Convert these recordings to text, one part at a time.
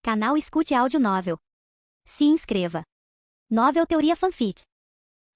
Canal Escute Áudio Novel. Se inscreva. Novel Teoria Fanfic.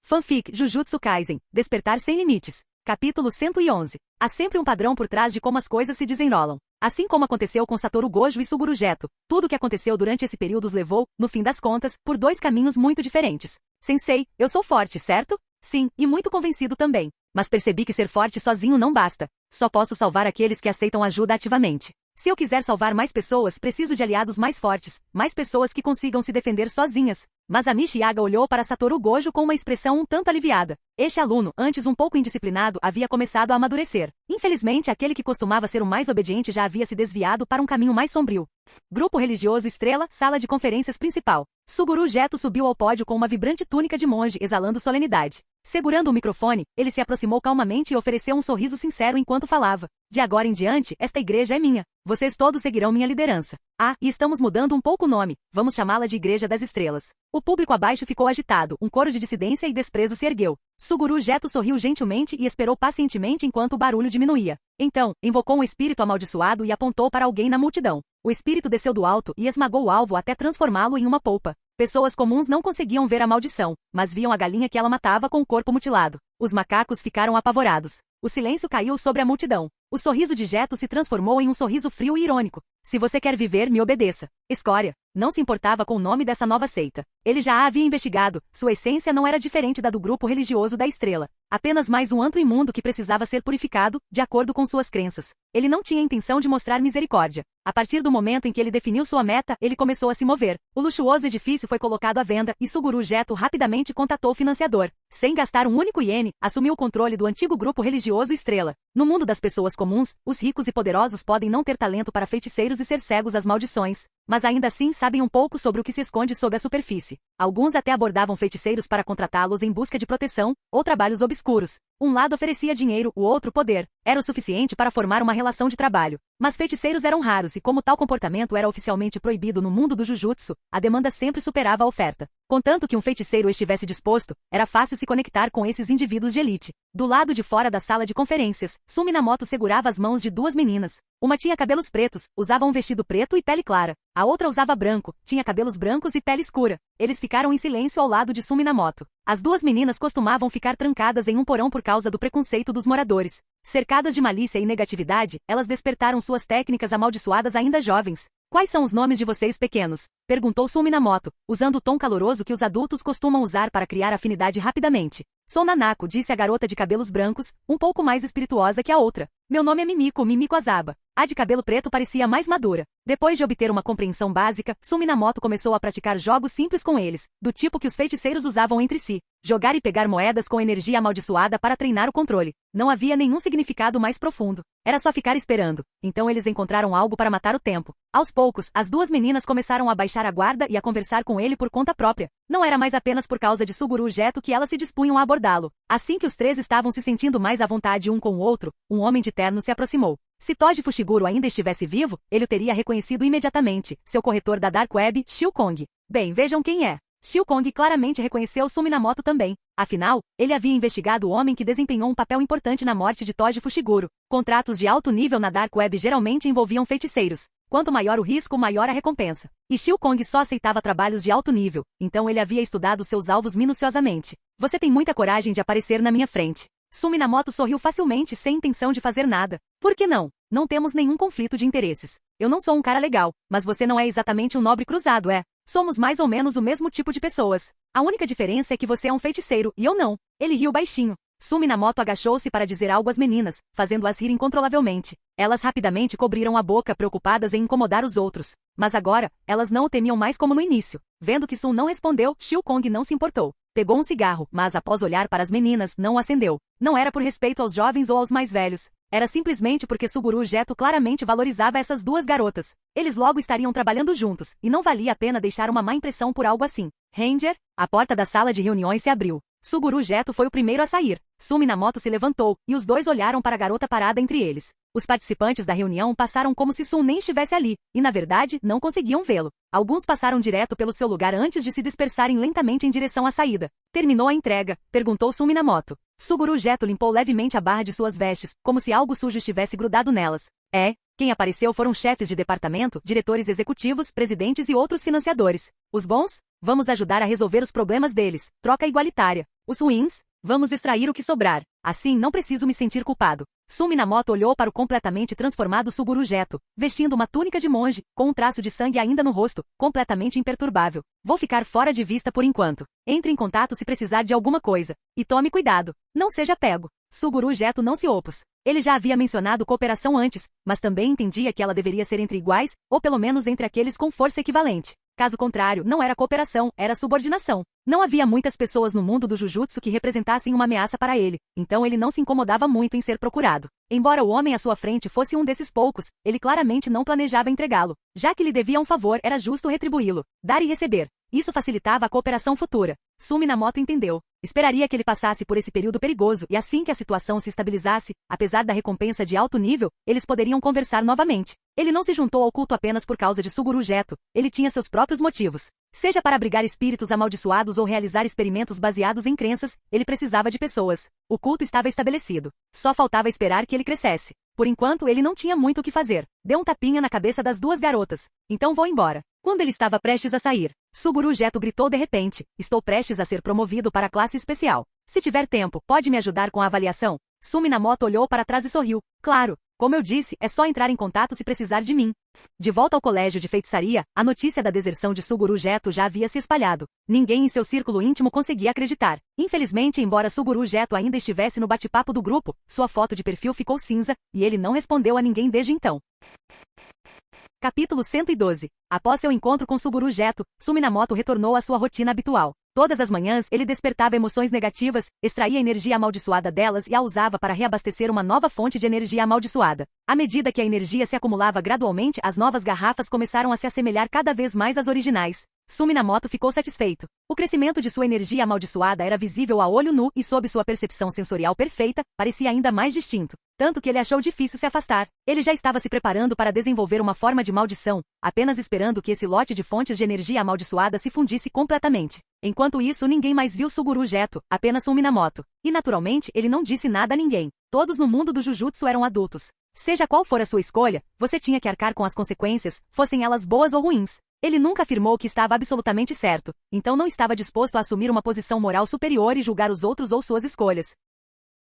Fanfic Jujutsu Kaisen, Despertar Sem Limites. Capítulo 111. Há sempre um padrão por trás de como as coisas se desenrolam. Assim como aconteceu com Satoru Gojo e Suguru Geto, tudo o que aconteceu durante esse período os levou, no fim das contas, por dois caminhos muito diferentes. Sensei, eu sou forte, certo? Sim, e muito convencido também. Mas percebi que ser forte sozinho não basta. Só posso salvar aqueles que aceitam ajuda ativamente. Se eu quiser salvar mais pessoas, preciso de aliados mais fortes, mais pessoas que consigam se defender sozinhas. Masamichi Yaga olhou para Satoru Gojo com uma expressão um tanto aliviada. Este aluno, antes um pouco indisciplinado, havia começado a amadurecer. Infelizmente, aquele que costumava ser o mais obediente já havia se desviado para um caminho mais sombrio. Grupo religioso Estrela, sala de conferências principal. Suguru Geto subiu ao pódio com uma vibrante túnica de monge, exalando solenidade. Segurando o microfone, ele se aproximou calmamente e ofereceu um sorriso sincero enquanto falava. De agora em diante, esta igreja é minha. Vocês todos seguirão minha liderança. Ah, e estamos mudando um pouco o nome. Vamos chamá-la de Igreja das Estrelas. O público abaixo ficou agitado, um coro de dissidência e desprezo se ergueu. Suguru Geto sorriu gentilmente e esperou pacientemente enquanto o barulho diminuía. Então, invocou um espírito amaldiçoado e apontou para alguém na multidão. O espírito desceu do alto e esmagou o alvo até transformá-lo em uma polpa. Pessoas comuns não conseguiam ver a maldição, mas viam a galinha que ela matava com o corpo mutilado. Os macacos ficaram apavorados. O silêncio caiu sobre a multidão. O sorriso de Geto se transformou em um sorriso frio e irônico. Se você quer viver, me obedeça. Escória. Não se importava com o nome dessa nova seita. Ele já a havia investigado, sua essência não era diferente da do grupo religioso da Estrela. Apenas mais um antro imundo que precisava ser purificado, de acordo com suas crenças. Ele não tinha intenção de mostrar misericórdia. A partir do momento em que ele definiu sua meta, ele começou a se mover. O luxuoso edifício foi colocado à venda e Suguru Geto rapidamente contatou o financiador. Sem gastar um único iene, assumiu o controle do antigo grupo religioso Estrela. No mundo das pessoas comuns, os ricos e poderosos podem não ter talento para feiticeiros e ser cegos às maldições, mas ainda assim sabem um pouco sobre o que se esconde sob a superfície. Alguns até abordavam feiticeiros para contratá-los em busca de proteção ou trabalhos obscuros. Um lado oferecia dinheiro, o outro poder. Era o suficiente para formar uma relação de trabalho. Mas feiticeiros eram raros e como tal comportamento era oficialmente proibido no mundo do Jujutsu, a demanda sempre superava a oferta. Contanto que um feiticeiro estivesse disposto, era fácil se conectar com esses indivíduos de elite. Do lado de fora da sala de conferências, Suminamoto segurava as mãos de duas meninas. Uma tinha cabelos pretos, usava um vestido preto e pele clara. A outra usava branco, tinha cabelos brancos e pele escura. Eles ficaram em silêncio ao lado de Suminamoto. As duas meninas costumavam ficar trancadas em um porão por causa do preconceito dos moradores. Cercadas de malícia e negatividade, elas despertaram suas técnicas amaldiçoadas ainda jovens. Quais são os nomes de vocês pequenos? Perguntou Suminamoto, usando o tom caloroso que os adultos costumam usar para criar afinidade rapidamente. Sou Nanako, disse a garota de cabelos brancos, um pouco mais espirituosa que a outra. Meu nome é Mimiko Azaba. A de cabelo preto parecia mais madura. Depois de obter uma compreensão básica, Suminamoto começou a praticar jogos simples com eles, do tipo que os feiticeiros usavam entre si. Jogar e pegar moedas com energia amaldiçoada para treinar o controle. Não havia nenhum significado mais profundo. Era só ficar esperando. Então eles encontraram algo para matar o tempo. Aos poucos, as duas meninas começaram a baixar a guarda e a conversar com ele por conta própria. Não era mais apenas por causa de Suguru Geto que elas se dispunham a abordá-lo. Assim que os três estavam se sentindo mais à vontade um com o outro, um homem de terno se aproximou. Se Toji Fushiguro ainda estivesse vivo, ele o teria reconhecido imediatamente, seu corretor da Dark Web, Shio Kong. Bem, vejam quem é. Shio Kong claramente reconheceu Suminamoto também. Afinal, ele havia investigado o homem que desempenhou um papel importante na morte de Toji Fushiguro. Contratos de alto nível na Dark Web geralmente envolviam feiticeiros. Quanto maior o risco, maior a recompensa. E Shio Kong só aceitava trabalhos de alto nível, então ele havia estudado seus alvos minuciosamente. Você tem muita coragem de aparecer na minha frente. Suminamoto sorriu facilmente sem intenção de fazer nada. Por que não? Não temos nenhum conflito de interesses. Eu não sou um cara legal, mas você não é exatamente um nobre cruzado, é? Somos mais ou menos o mesmo tipo de pessoas. A única diferença é que você é um feiticeiro e eu não. Ele riu baixinho. Suminamoto agachou-se para dizer algo às meninas, fazendo-as rir incontrolavelmente. Elas rapidamente cobriram a boca, preocupadas em incomodar os outros. Mas agora, elas não o temiam mais como no início. Vendo que Sun não respondeu, Shio Kong não se importou. Pegou um cigarro, mas após olhar para as meninas, não o acendeu. Não era por respeito aos jovens ou aos mais velhos. Era simplesmente porque Suguru Geto claramente valorizava essas duas garotas. Eles logo estariam trabalhando juntos, e não valia a pena deixar uma má impressão por algo assim. Ranger, a porta da sala de reuniões se abriu. Suguru Geto foi o primeiro a sair. Suminamoto se levantou, e os dois olharam para a garota parada entre eles. Os participantes da reunião passaram como se Sun nem estivesse ali, e na verdade, não conseguiam vê-lo. Alguns passaram direto pelo seu lugar antes de se dispersarem lentamente em direção à saída. Terminou a entrega? Perguntou Suminamoto. Suguru Geto limpou levemente a barra de suas vestes, como se algo sujo estivesse grudado nelas. É, Quem apareceu foram chefes de departamento, diretores executivos, presidentes e outros financiadores. Os bons? Vamos ajudar a resolver os problemas deles. Troca igualitária. Os ruins? Vamos extrair o que sobrar. Assim não preciso me sentir culpado. Sumi Minamoto olhou para o completamente transformado Suguru Geto, vestindo uma túnica de monge, com um traço de sangue ainda no rosto, completamente imperturbável. Vou ficar fora de vista por enquanto. Entre em contato se precisar de alguma coisa. E tome cuidado. Não seja pego. Suguru Geto não se opôs. Ele já havia mencionado cooperação antes, mas também entendia que ela deveria ser entre iguais, ou pelo menos entre aqueles com força equivalente. Caso contrário, não era cooperação, era subordinação. Não havia muitas pessoas no mundo do Jujutsu que representassem uma ameaça para ele, então ele não se incomodava muito em ser procurado. Embora o homem à sua frente fosse um desses poucos, ele claramente não planejava entregá-lo. Já que lhe devia um favor, era justo retribuí-lo. Dar e receber. Isso facilitava a cooperação futura. Sumi Minamoto entendeu. Esperaria que ele passasse por esse período perigoso e assim que a situação se estabilizasse, apesar da recompensa de alto nível, eles poderiam conversar novamente. Ele não se juntou ao culto apenas por causa de Suguru Geto, ele tinha seus próprios motivos. Seja para abrigar espíritos amaldiçoados ou realizar experimentos baseados em crenças, ele precisava de pessoas. O culto estava estabelecido. Só faltava esperar que ele crescesse. Por enquanto, ele não tinha muito o que fazer. Deu um tapinha na cabeça das duas garotas. Então vou embora. Quando ele estava prestes a sair, Suguru Geto gritou de repente, estou prestes a ser promovido para a classe especial. Se tiver tempo, pode me ajudar com a avaliação? Sumi Minamoto olhou para trás e sorriu. Claro, como eu disse, é só entrar em contato se precisar de mim. De volta ao colégio de feitiçaria, a notícia da deserção de Suguru Geto já havia se espalhado. Ninguém em seu círculo íntimo conseguia acreditar. Infelizmente, embora Suguru Geto ainda estivesse no bate-papo do grupo, sua foto de perfil ficou cinza, e ele não respondeu a ninguém desde então. Capítulo 112. Após seu encontro com Suguru Geto, Sumi Minamoto retornou à sua rotina habitual. Todas as manhãs, ele despertava emoções negativas, extraía energia amaldiçoada delas e a usava para reabastecer uma nova fonte de energia amaldiçoada. À medida que a energia se acumulava gradualmente, as novas garrafas começaram a se assemelhar cada vez mais às originais. Sumi Minamoto ficou satisfeito. O crescimento de sua energia amaldiçoada era visível a olho nu e, sob sua percepção sensorial perfeita, parecia ainda mais distinto. Tanto que ele achou difícil se afastar. Ele já estava se preparando para desenvolver uma forma de maldição, apenas esperando que esse lote de fontes de energia amaldiçoada se fundisse completamente. Enquanto isso, ninguém mais viu Suguru Geto, apenas Sumi Minamoto. E naturalmente, ele não disse nada a ninguém. Todos no mundo do Jujutsu eram adultos. Seja qual for a sua escolha, você tinha que arcar com as consequências, fossem elas boas ou ruins. Ele nunca afirmou que estava absolutamente certo, então não estava disposto a assumir uma posição moral superior e julgar os outros ou suas escolhas.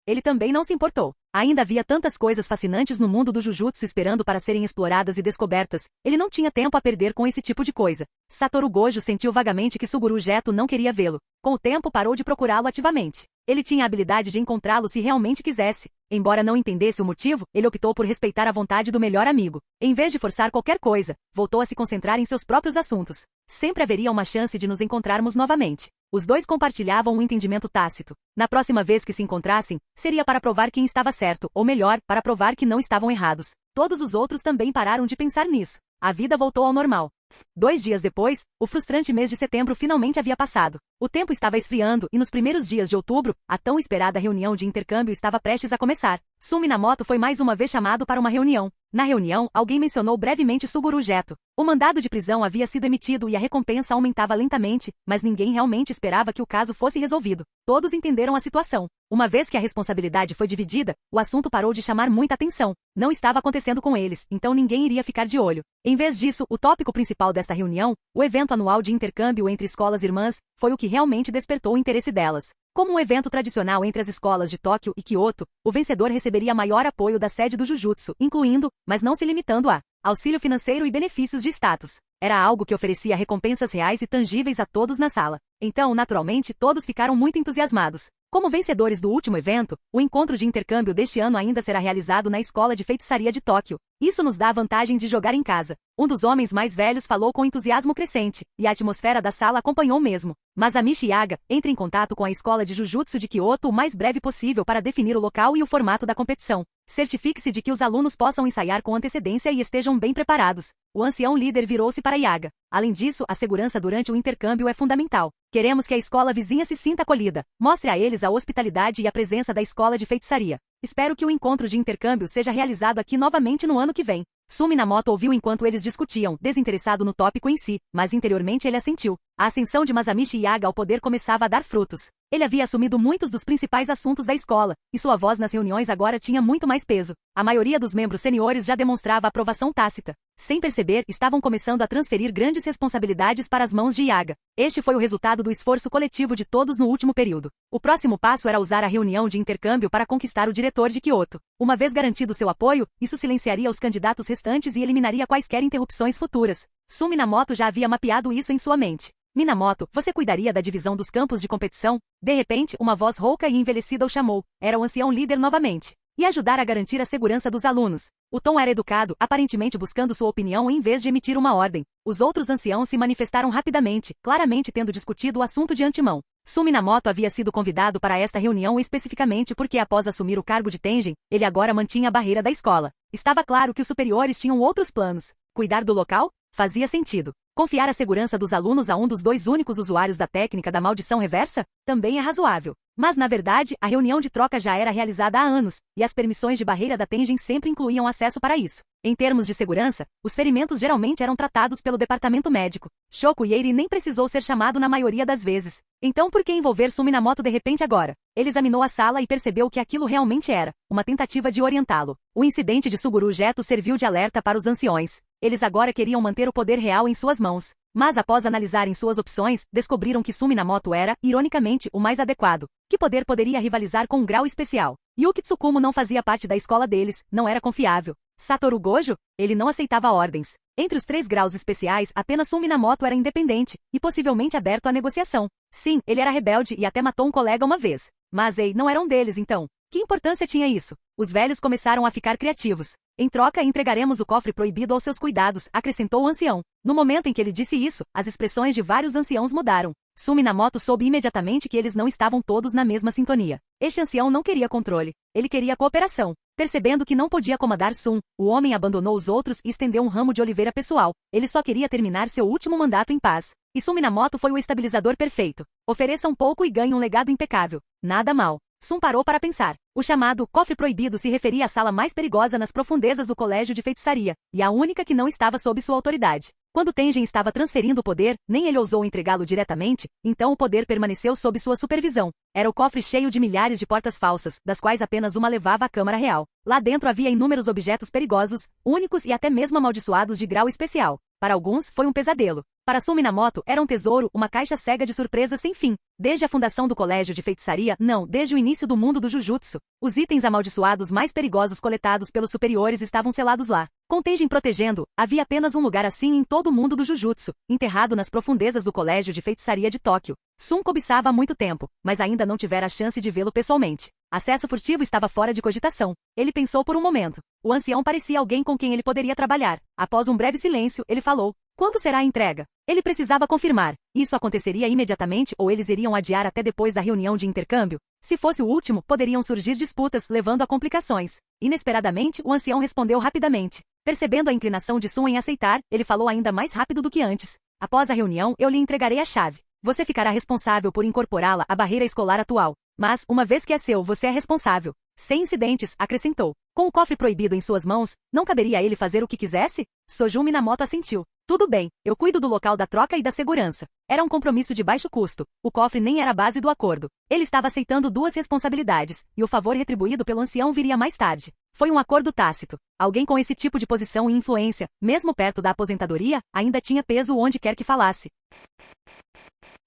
Ele também não se importou. Ainda havia tantas coisas fascinantes no mundo do Jujutsu esperando para serem exploradas e descobertas, ele não tinha tempo a perder com esse tipo de coisa. Satoru Gojo sentiu vagamente que Suguru Geto não queria vê-lo. Com o tempo parou de procurá-lo ativamente. Ele tinha a habilidade de encontrá-lo se realmente quisesse. Embora não entendesse o motivo, ele optou por respeitar a vontade do melhor amigo. Em vez de forçar qualquer coisa, voltou a se concentrar em seus próprios assuntos. Sempre haveria uma chance de nos encontrarmos novamente. Os dois compartilhavam um entendimento tácito. Na próxima vez que se encontrassem, seria para provar quem estava certo, ou melhor, para provar que não estavam errados. Todos os outros também pararam de pensar nisso. A vida voltou ao normal. 2 dias depois, o frustrante mês de setembro finalmente havia passado. O tempo estava esfriando e nos primeiros dias de outubro, a tão esperada reunião de intercâmbio estava prestes a começar. Sumi Minamoto foi mais uma vez chamado para uma reunião. Na reunião, alguém mencionou brevemente Suguru Geto. O mandado de prisão havia sido emitido e a recompensa aumentava lentamente, mas ninguém realmente esperava que o caso fosse resolvido. Todos entenderam a situação. Uma vez que a responsabilidade foi dividida, o assunto parou de chamar muita atenção. Não estava acontecendo com eles, então ninguém iria ficar de olho. Em vez disso, o tópico principal desta reunião, o evento anual de intercâmbio entre escolas irmãs, foi o que realmente despertou o interesse delas. Como um evento tradicional entre as escolas de Tóquio e Kyoto, o vencedor receberia maior apoio da sede do Jujutsu, incluindo, mas não se limitando a, auxílio financeiro e benefícios de status. Era algo que oferecia recompensas reais e tangíveis a todos na sala. Então, naturalmente, todos ficaram muito entusiasmados. Como vencedores do último evento, o encontro de intercâmbio deste ano ainda será realizado na Escola de Feitiçaria de Tóquio. Isso nos dá a vantagem de jogar em casa. Um dos homens mais velhos falou com entusiasmo crescente, e a atmosfera da sala acompanhou mesmo. Masamichi Yaga, entre em contato com a Escola de Jujutsu de Kyoto o mais breve possível para definir o local e o formato da competição. Certifique-se de que os alunos possam ensaiar com antecedência e estejam bem preparados. O ancião líder virou-se para Yaga. Além disso, a segurança durante o intercâmbio é fundamental. Queremos que a escola vizinha se sinta acolhida. Mostre a eles a hospitalidade e a presença da escola de feitiçaria. Espero que o encontro de intercâmbio seja realizado aqui novamente no ano que vem. Sumi Minamoto ouviu enquanto eles discutiam, desinteressado no tópico em si, mas interiormente ele assentiu. A ascensão de Masamichi Yaga ao poder começava a dar frutos. Ele havia assumido muitos dos principais assuntos da escola, e sua voz nas reuniões agora tinha muito mais peso. A maioria dos membros seniores já demonstrava aprovação tácita. Sem perceber, estavam começando a transferir grandes responsabilidades para as mãos de Yaga. Este foi o resultado do esforço coletivo de todos no último período. O próximo passo era usar a reunião de intercâmbio para conquistar o diretor de Kyoto. Uma vez garantido seu apoio, isso silenciaria os candidatos restantes e eliminaria quaisquer interrupções futuras. Sun Minamoto já havia mapeado isso em sua mente. Minamoto, você cuidaria da divisão dos campos de competição? De repente, uma voz rouca e envelhecida o chamou. Era o ancião líder novamente. E ajudar a garantir a segurança dos alunos. O tom era educado, aparentemente buscando sua opinião em vez de emitir uma ordem. Os outros anciãos se manifestaram rapidamente, claramente tendo discutido o assunto de antemão. Sun Minamoto havia sido convidado para esta reunião especificamente porque após assumir o cargo de Tengen, ele agora mantinha a barreira da escola. Estava claro que os superiores tinham outros planos. Cuidar do local? Fazia sentido. Confiar a segurança dos alunos a um dos dois únicos usuários da técnica da maldição reversa? Também é razoável. Mas, na verdade, a reunião de troca já era realizada há anos, e as permissões de barreira da Tengen sempre incluíam acesso para isso. Em termos de segurança, os ferimentos geralmente eram tratados pelo departamento médico. Shoko Yeiri nem precisou ser chamado na maioria das vezes. Então por que envolver Sun Minamoto de repente agora? Ele examinou a sala e percebeu que aquilo realmente era uma tentativa de orientá-lo. O incidente de Suguru Geto serviu de alerta para os anciões. Eles agora queriam manter o poder real em suas mãos. Mas após analisarem suas opções, descobriram que Sun Minamoto era, ironicamente, o mais adequado. Que poder poderia rivalizar com um grau especial? Yuki Tsukumo não fazia parte da escola deles, não era confiável. Satoru Gojo? Ele não aceitava ordens. Entre os 3 graus especiais, apenas Sun Minamoto era independente, e possivelmente aberto à negociação. Sim, ele era rebelde e até matou um colega uma vez. Mas Ei não era um deles então. Que importância tinha isso? Os velhos começaram a ficar criativos. Em troca, entregaremos o cofre proibido aos seus cuidados, acrescentou o ancião. No momento em que ele disse isso, as expressões de vários anciãos mudaram. Sun Minamoto soube imediatamente que eles não estavam todos na mesma sintonia. Este ancião não queria controle. Ele queria cooperação. Percebendo que não podia comandar Sun, o homem abandonou os outros e estendeu um ramo de oliveira pessoal. Ele só queria terminar seu último mandato em paz. E Sun Minamoto foi o estabilizador perfeito. Ofereça um pouco e ganhe um legado impecável. Nada mal. Sun parou para pensar. O chamado cofre proibido se referia à sala mais perigosa nas profundezas do colégio de feitiçaria, e a única que não estava sob sua autoridade. Quando Tengen estava transferindo o poder, nem ele ousou entregá-lo diretamente, então o poder permaneceu sob sua supervisão. Era o cofre cheio de milhares de portas falsas, das quais apenas uma levava à Câmara Real. Lá dentro havia inúmeros objetos perigosos, únicos e até mesmo amaldiçoados de grau especial. Para alguns, foi um pesadelo. Para Sun Minamoto, era um tesouro, uma caixa cega de surpresas sem fim. Desde a fundação do colégio de feitiçaria, não, desde o início do mundo do Jujutsu, os itens amaldiçoados mais perigosos coletados pelos superiores estavam selados lá. Com Tengen protegendo, havia apenas um lugar assim em todo o mundo do Jujutsu, enterrado nas profundezas do colégio de feitiçaria de Tóquio. Sun cobiçava há muito tempo, mas ainda não tivera a chance de vê-lo pessoalmente. Acesso furtivo estava fora de cogitação. Ele pensou por um momento. O ancião parecia alguém com quem ele poderia trabalhar. Após um breve silêncio, ele falou. Quando será a entrega? Ele precisava confirmar. Isso aconteceria imediatamente ou eles iriam adiar até depois da reunião de intercâmbio? Se fosse o último, poderiam surgir disputas, levando a complicações. Inesperadamente, o ancião respondeu rapidamente. Percebendo a inclinação de Sun em aceitar, ele falou ainda mais rápido do que antes. Após a reunião, eu lhe entregarei a chave. Você ficará responsável por incorporá-la à barreira escolar atual. Mas, uma vez que é seu, você é responsável. Sem incidentes, acrescentou. Com o cofre proibido em suas mãos, não caberia a ele fazer o que quisesse? Sojun Minamoto assentiu. Tudo bem, eu cuido do local da troca e da segurança. Era um compromisso de baixo custo. O cofre nem era a base do acordo. Ele estava aceitando 2 responsabilidades, e o favor retribuído pelo ancião viria mais tarde. Foi um acordo tácito. Alguém com esse tipo de posição e influência, mesmo perto da aposentadoria, ainda tinha peso onde quer que falasse.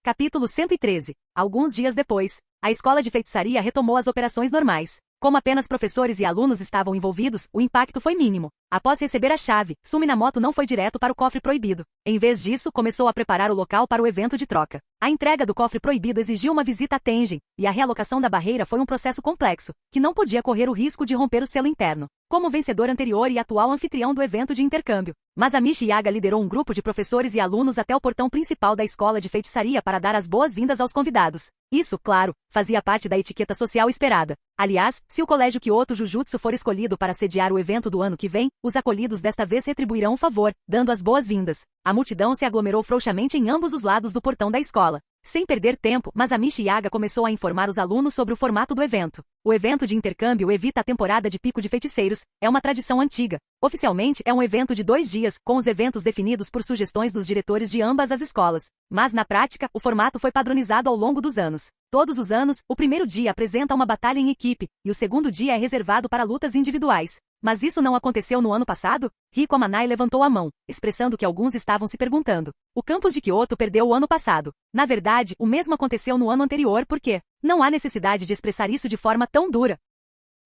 Capítulo 113. Alguns dias depois, a escola de feitiçaria retomou as operações normais. Como apenas professores e alunos estavam envolvidos, o impacto foi mínimo. Após receber a chave, Sun Minamoto não foi direto para o cofre proibido. Em vez disso, começou a preparar o local para o evento de troca. A entrega do cofre proibido exigiu uma visita a Tengen, e a realocação da barreira foi um processo complexo, que não podia correr o risco de romper o selo interno. Como vencedor anterior e atual anfitrião do evento de intercâmbio, Masamichi Yaga liderou um grupo de professores e alunos até o portão principal da escola de feitiçaria para dar as boas-vindas aos convidados. Isso, claro, fazia parte da etiqueta social esperada. Aliás, se o colégio Kyoto Jujutsu for escolhido para sediar o evento do ano que vem, Os acolhidos desta vez retribuirão o favor, dando as boas-vindas. A multidão se aglomerou frouxamente em ambos os lados do portão da escola. Sem perder tempo, Masamichi Yaga começou a informar os alunos sobre o formato do evento. O evento de intercâmbio evita a temporada de pico de feiticeiros, é uma tradição antiga. Oficialmente, é um evento de 2 dias, com os eventos definidos por sugestões dos diretores de ambas as escolas. Mas, na prática, o formato foi padronizado ao longo dos anos. Todos os anos, o primeiro dia apresenta uma batalha em equipe, e o segundo dia é reservado para lutas individuais. Mas isso não aconteceu no ano passado? Riko Amanai levantou a mão, expressando que alguns estavam se perguntando. O campus de Kyoto perdeu o ano passado. Na verdade, o mesmo aconteceu no ano anterior porque não há necessidade de expressar isso de forma tão dura.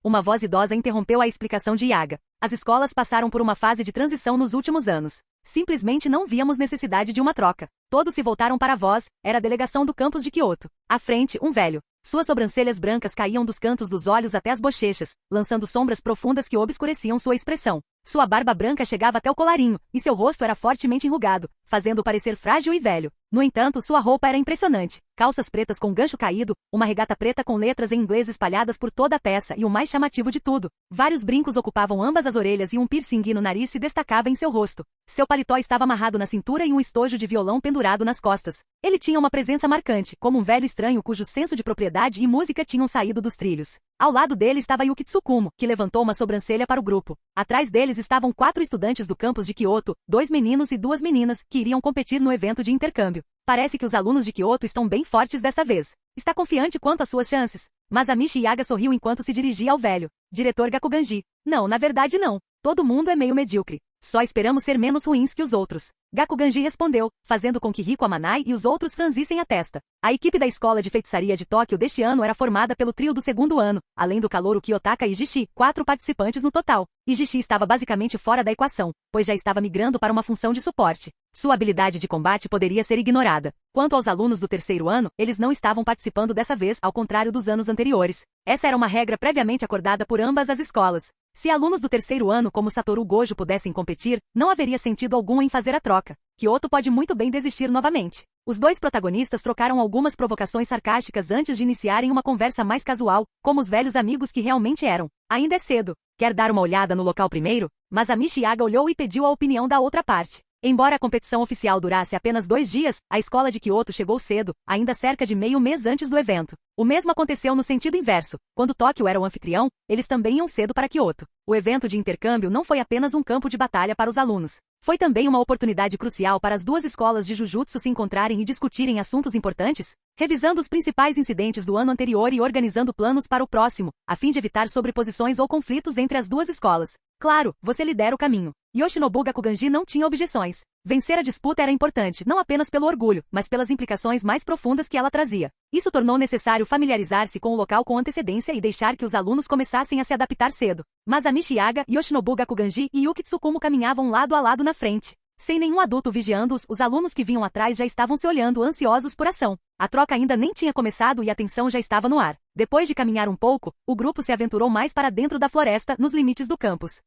Uma voz idosa interrompeu a explicação de Yaga. As escolas passaram por uma fase de transição nos últimos anos. Simplesmente não víamos necessidade de uma troca. Todos se voltaram para a voz, era a delegação do campus de Kyoto. À frente, um velho. Suas sobrancelhas brancas caíam dos cantos dos olhos até as bochechas, lançando sombras profundas que obscureciam sua expressão. Sua barba branca chegava até o colarinho, e seu rosto era fortemente enrugado, fazendo-o parecer frágil e velho. No entanto, sua roupa era impressionante. Calças pretas com gancho caído, uma regata preta com letras em inglês espalhadas por toda a peça e o mais chamativo de tudo. Vários brincos ocupavam ambas as orelhas e um piercing no nariz se destacava em seu rosto. Seu paletó estava amarrado na cintura e um estojo de violão pendurado nas costas. Ele tinha uma presença marcante, como um velho estranho cujo senso de propriedade e música tinham saído dos trilhos. Ao lado dele estava Yuki Tsukumo, que levantou uma sobrancelha para o grupo. Atrás deles estavam 4 estudantes do campus de Kyoto, 2 meninos e 2 meninas, que iriam competir no evento de intercâmbio. Parece que os alunos de Kyoto estão bem fortes desta vez. Está confiante quanto às suas chances? Masamichi Yaga sorriu enquanto se dirigia ao velho. Diretor Gakuganji. Não, na verdade não. Todo mundo é meio medíocre. Só esperamos ser menos ruins que os outros. Gakuganji respondeu, fazendo com que Riko Amanai e os outros franzissem a testa. A equipe da Escola de Feitiçaria de Tóquio deste ano era formada pelo trio do segundo ano, além do calouro Kiyotaka e Ijishi, 4 participantes no total. Ijishi estava basicamente fora da equação, pois já estava migrando para uma função de suporte. Sua habilidade de combate poderia ser ignorada. Quanto aos alunos do terceiro ano, eles não estavam participando dessa vez, ao contrário dos anos anteriores. Essa era uma regra previamente acordada por ambas as escolas. Se alunos do terceiro ano como Satoru Gojo pudessem competir, não haveria sentido algum em fazer a troca. Kyoto pode muito bem desistir novamente. Os 2 protagonistas trocaram algumas provocações sarcásticas antes de iniciarem uma conversa mais casual, como os velhos amigos que realmente eram. Ainda é cedo. Quer dar uma olhada no local primeiro? Masamichi Yaga olhou e pediu a opinião da outra parte. Embora a competição oficial durasse apenas 2 dias, a escola de Kyoto chegou cedo, ainda cerca de meio mês antes do evento. O mesmo aconteceu no sentido inverso. Quando Tóquio era o anfitrião, eles também iam cedo para Kyoto. O evento de intercâmbio não foi apenas um campo de batalha para os alunos. Foi também uma oportunidade crucial para as 2 escolas de Jujutsu se encontrarem e discutirem assuntos importantes, revisando os principais incidentes do ano anterior e organizando planos para o próximo, a fim de evitar sobreposições ou conflitos entre as 2 escolas. Claro, você lidera o caminho. Yoshinobu Gakuganji não tinha objeções. Vencer a disputa era importante, não apenas pelo orgulho, mas pelas implicações mais profundas que ela trazia. Isso tornou necessário familiarizar-se com o local com antecedência e deixar que os alunos começassem a se adaptar cedo. Masamichi Yaga, Yoshinobu Gakuganji e Yuki Tsukumo caminhavam lado a lado na frente. Sem nenhum adulto vigiando-os, os alunos que vinham atrás já estavam se olhando ansiosos por ação. A troca ainda nem tinha começado e a tensão já estava no ar. Depois de caminhar um pouco, o grupo se aventurou mais para dentro da floresta, nos limites do campus.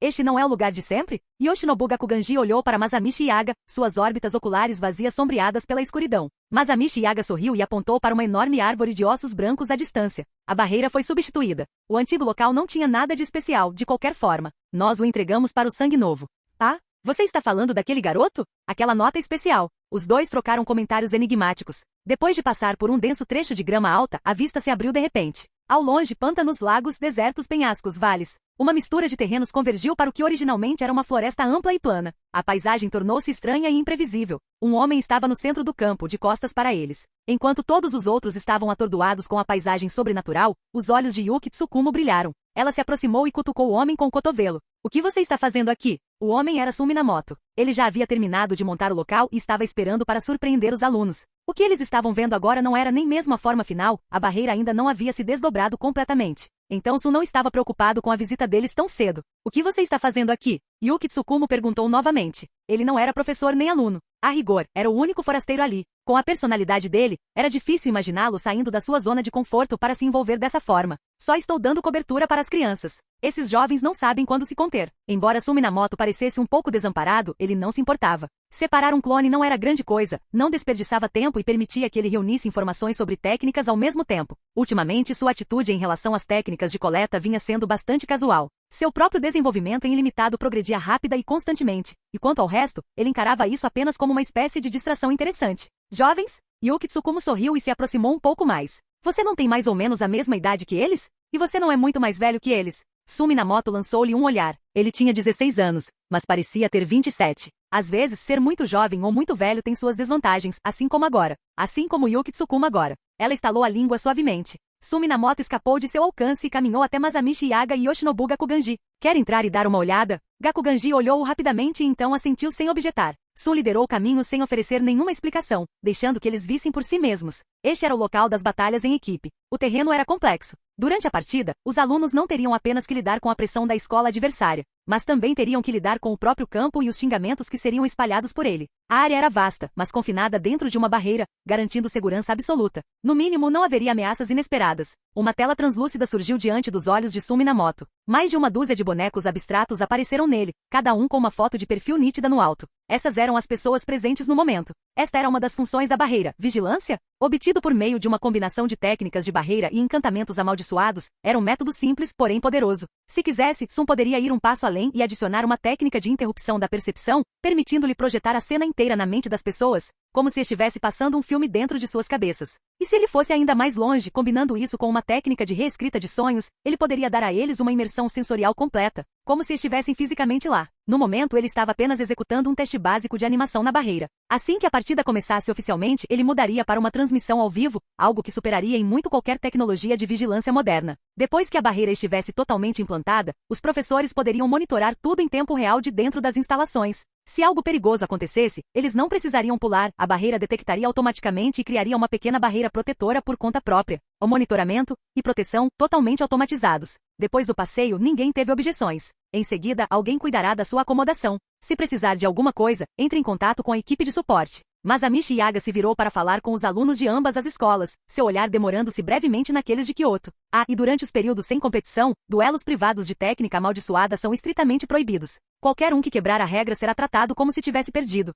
Este não é o lugar de sempre? Yoshinobu Gakuganji olhou para Masamichi Yaga, suas órbitas oculares vazias sombreadas pela escuridão. Masamichi Yaga sorriu e apontou para uma enorme árvore de ossos brancos à distância. A barreira foi substituída. O antigo local não tinha nada de especial, de qualquer forma. Nós o entregamos para o sangue novo. Ah? Você está falando daquele garoto? Aquela nota especial. Os 2 trocaram comentários enigmáticos. Depois de passar por um denso trecho de grama alta, a vista se abriu de repente. Ao longe, pântanos, lagos, desertos, penhascos, vales. Uma mistura de terrenos convergiu para o que originalmente era uma floresta ampla e plana. A paisagem tornou-se estranha e imprevisível. Um homem estava no centro do campo, de costas para eles. Enquanto todos os outros estavam atordoados com a paisagem sobrenatural, os olhos de Yuki Tsukumo brilharam. Ela se aproximou e cutucou o homem com o cotovelo. O que você está fazendo aqui? O homem era Sumi Minamoto. Ele já havia terminado de montar o local e estava esperando para surpreender os alunos. O que eles estavam vendo agora não era nem mesmo a forma final, a barreira ainda não havia se desdobrado completamente. Então Su não estava preocupado com a visita deles tão cedo. O que você está fazendo aqui? Yuki Tsukumo perguntou novamente. Ele não era professor nem aluno. A rigor, era o único forasteiro ali. Com a personalidade dele, era difícil imaginá-lo saindo da sua zona de conforto para se envolver dessa forma. Só estou dando cobertura para as crianças. Esses jovens não sabem quando se conter. Embora Sumi Minamoto parecesse um pouco desamparado, ele não se importava. Separar um clone não era grande coisa, não desperdiçava tempo e permitia que ele reunisse informações sobre técnicas ao mesmo tempo. Ultimamente, sua atitude em relação às técnicas de coleta vinha sendo bastante casual. Seu próprio desenvolvimento em ilimitado progredia rápida e constantemente, e quanto ao resto, ele encarava isso apenas como uma espécie de distração interessante. Jovens? Yuki Tsukumo sorriu e se aproximou um pouco mais. Você não tem mais ou menos a mesma idade que eles? E você não é muito mais velho que eles? Sumi Namoto lançou-lhe um olhar. Ele tinha 16 anos, mas parecia ter 27. Às vezes, ser muito jovem ou muito velho tem suas desvantagens, assim como agora. Assim como Yuki Tsukumo agora. Ela estalou a língua suavemente. Sumi Namoto escapou de seu alcance e caminhou até Masamichi Yaga e Yoshinobu Gakuganji. Quer entrar e dar uma olhada? Gakuganji olhou-o rapidamente e então assentiu sem objetar. Sun liderou o caminho sem oferecer nenhuma explicação, deixando que eles vissem por si mesmos. Este era o local das batalhas em equipe. O terreno era complexo. Durante a partida, os alunos não teriam apenas que lidar com a pressão da escola adversária, mas também teriam que lidar com o próprio campo e os xingamentos que seriam espalhados por ele. A área era vasta, mas confinada dentro de uma barreira, garantindo segurança absoluta. No mínimo, não haveria ameaças inesperadas. Uma tela translúcida surgiu diante dos olhos de Sumi Namoto. Mais de uma dúzia de bonecos abstratos apareceram nele, cada um com uma foto de perfil nítida no alto. Essas eram as pessoas presentes no momento. Esta era uma das funções da barreira, vigilância? Obtido por meio de uma combinação de técnicas de barreira e encantamentos amaldiçoados, era um método simples, porém poderoso. Se quisesse, Sun poderia ir um passo além e adicionar uma técnica de interrupção da percepção, permitindo-lhe projetar a cena inteira na mente das pessoas, como se estivesse passando um filme dentro de suas cabeças. E se ele fosse ainda mais longe, combinando isso com uma técnica de reescrita de sonhos, ele poderia dar a eles uma imersão sensorial completa, como se estivessem fisicamente lá. No momento, ele estava apenas executando um teste básico de animação na barreira. Assim que a partida começasse oficialmente, ele mudaria para uma transmissão ao vivo, algo que superaria em muito qualquer tecnologia de vigilância moderna. Depois que a barreira estivesse totalmente implantada, os professores poderiam monitorar tudo em tempo real de dentro das instalações. Se algo perigoso acontecesse, eles não precisariam pular, a barreira detectaria automaticamente e criaria uma pequena barreira protetora por conta própria. O monitoramento e proteção totalmente automatizados. Depois do passeio, ninguém teve objeções. Em seguida, alguém cuidará da sua acomodação. Se precisar de alguma coisa, entre em contato com a equipe de suporte. Masamichi Yaga se virou para falar com os alunos de ambas as escolas, seu olhar demorando-se brevemente naqueles de Kyoto. E durante os períodos sem competição, duelos privados de técnica amaldiçoada são estritamente proibidos. Qualquer um que quebrar a regra será tratado como se tivesse perdido.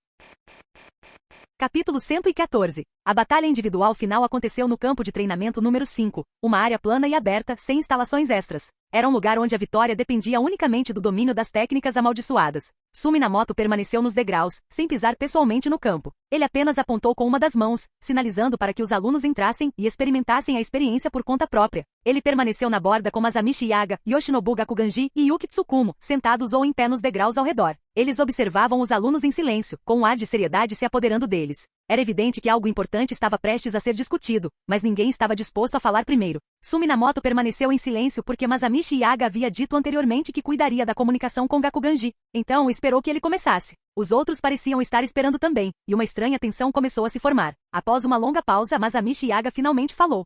Capítulo 114. A batalha individual final aconteceu no campo de treinamento número 5, uma área plana e aberta, sem instalações extras. Era um lugar onde a vitória dependia unicamente do domínio das técnicas amaldiçoadas. Sumi Namoto permaneceu nos degraus, sem pisar pessoalmente no campo. Ele apenas apontou com uma das mãos, sinalizando para que os alunos entrassem e experimentassem a experiência por conta própria. Ele permaneceu na borda com Masamichi Yaga, Yoshinobu Gakuganji e Yuki Tsukumo, sentados ou em pé nos degraus ao redor. Eles observavam os alunos em silêncio, com um ar de seriedade se apoderando deles. Era evidente que algo importante estava prestes a ser discutido, mas ninguém estava disposto a falar primeiro. Sumi Namoto permaneceu em silêncio porque Masamichi Yaga havia dito anteriormente que cuidaria da comunicação com Gakuganji. Então esperou que ele começasse. Os outros pareciam estar esperando também, e uma estranha tensão começou a se formar. Após uma longa pausa, Masamichi Yaga finalmente falou.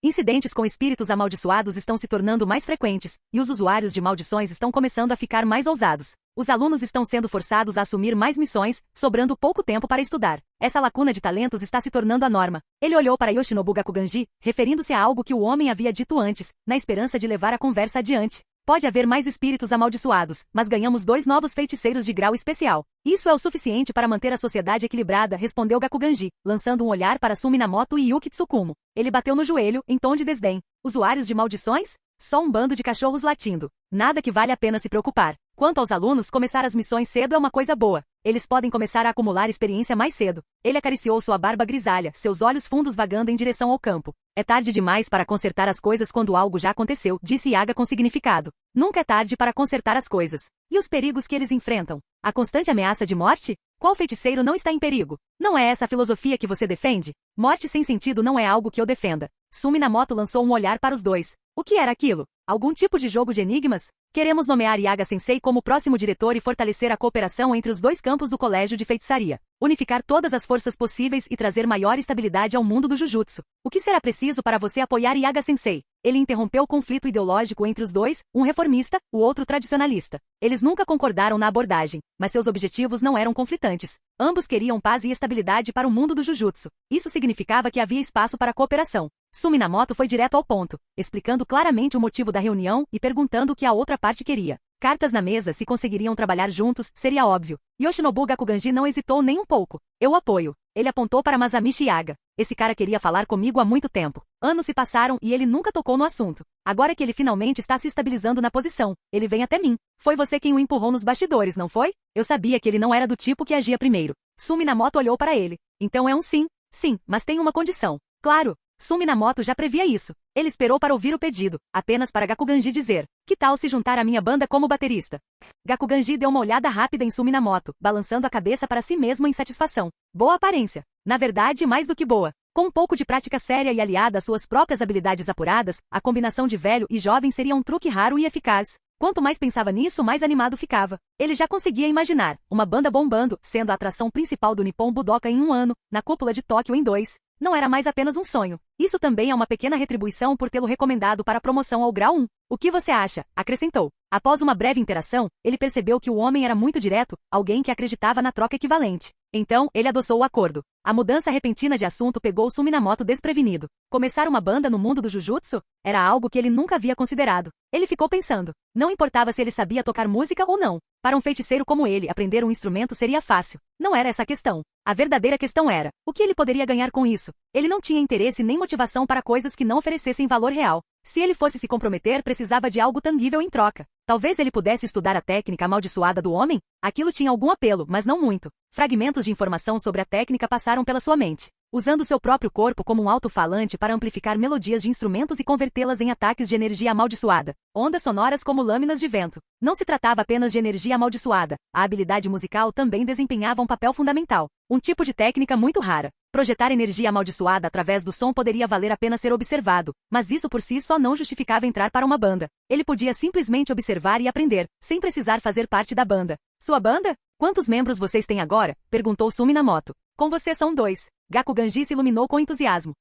Incidentes com espíritos amaldiçoados estão se tornando mais frequentes, e os usuários de maldições estão começando a ficar mais ousados. Os alunos estão sendo forçados a assumir mais missões, sobrando pouco tempo para estudar. Essa lacuna de talentos está se tornando a norma. Ele olhou para Yoshinobu Gakuganji, referindo-se a algo que o homem havia dito antes, na esperança de levar a conversa adiante. Pode haver mais espíritos amaldiçoados, mas ganhamos 2 novos feiticeiros de grau especial. Isso é o suficiente para manter a sociedade equilibrada, respondeu Gakuganji, lançando um olhar para Sumi Namoto e Yuki Tsukumo. Ele bateu no joelho, em tom de desdém. Usuários de maldições? Só um bando de cachorros latindo. Nada que vale a pena se preocupar. Quanto aos alunos, começar as missões cedo é uma coisa boa. Eles podem começar a acumular experiência mais cedo. Ele acariciou sua barba grisalha, seus olhos fundos vagando em direção ao campo. É tarde demais para consertar as coisas quando algo já aconteceu, disse Yaga com significado. Nunca é tarde para consertar as coisas. E os perigos que eles enfrentam? A constante ameaça de morte? Qual feiticeiro não está em perigo? Não é essa a filosofia que você defende? Morte sem sentido não é algo que eu defenda. Sumi Namoto lançou um olhar para os dois. O que era aquilo? Algum tipo de jogo de enigmas? Queremos nomear Yaga-sensei como próximo diretor e fortalecer a cooperação entre os 2 campos do Colégio de Feitiçaria. Unificar todas as forças possíveis e trazer maior estabilidade ao mundo do Jujutsu. O que será preciso para você apoiar Yaga-sensei? Ele interrompeu o conflito ideológico entre os dois, um reformista, o outro tradicionalista. Eles nunca concordaram na abordagem, mas seus objetivos não eram conflitantes. Ambos queriam paz e estabilidade para o mundo do Jujutsu. Isso significava que havia espaço para cooperação. Sumi Namoto foi direto ao ponto, explicando claramente o motivo da reunião e perguntando o que a outra parte queria. Cartas na mesa, se conseguiriam trabalhar juntos, seria óbvio. Yoshinobu Gakuganji não hesitou nem um pouco. Eu apoio. Ele apontou para Masamichi Yaga. Esse cara queria falar comigo há muito tempo. Anos se passaram e ele nunca tocou no assunto. Agora que ele finalmente está se estabilizando na posição, ele vem até mim. Foi você quem o empurrou nos bastidores, não foi? Eu sabia que ele não era do tipo que agia primeiro. Suminamoto olhou para ele. Então é um sim. Sim, mas tem uma condição. Claro. Suminamoto já previa isso. Ele esperou para ouvir o pedido, apenas para Gakuganji dizer: que tal se juntar à minha banda como baterista? Gakuganji deu uma olhada rápida em Suminamoto, balançando a cabeça para si mesmo em satisfação. Boa aparência. Na verdade, mais do que boa. Com um pouco de prática séria e aliada às suas próprias habilidades apuradas, a combinação de velho e jovem seria um truque raro e eficaz. Quanto mais pensava nisso, mais animado ficava. Ele já conseguia imaginar uma banda bombando, sendo a atração principal do Nippon Budokan em 1 ano, na cúpula de Tóquio em 2. Não era mais apenas um sonho. Isso também é uma pequena retribuição por tê-lo recomendado para a promoção ao grau 1. O que você acha? Acrescentou. Após uma breve interação, ele percebeu que o homem era muito direto, alguém que acreditava na troca equivalente. Então, ele adoçou o acordo. A mudança repentina de assunto pegou Suminamoto desprevenido. Começar uma banda no mundo do Jujutsu? Era algo que ele nunca havia considerado. Ele ficou pensando. Não importava se ele sabia tocar música ou não. Para um feiticeiro como ele, aprender um instrumento seria fácil. Não era essa a questão. A verdadeira questão era: o que ele poderia ganhar com isso? Ele não tinha interesse nem motivação para coisas que não oferecessem valor real. Se ele fosse se comprometer, precisava de algo tangível em troca. Talvez ele pudesse estudar a técnica amaldiçoada do homem? Aquilo tinha algum apelo, mas não muito. Fragmentos de informação sobre a técnica passaram pela sua mente. Usando seu próprio corpo como um alto-falante para amplificar melodias de instrumentos e convertê-las em ataques de energia amaldiçoada. Ondas sonoras como lâminas de vento. Não se tratava apenas de energia amaldiçoada. A habilidade musical também desempenhava um papel fundamental. Um tipo de técnica muito rara. Projetar energia amaldiçoada através do som poderia valer a pena ser observado, mas isso por si só não justificava entrar para uma banda. Ele podia simplesmente observar e aprender, sem precisar fazer parte da banda. Sua banda? Quantos membros vocês têm agora? Perguntou Suminamoto. Com você são 2. Gakuganji se iluminou com entusiasmo.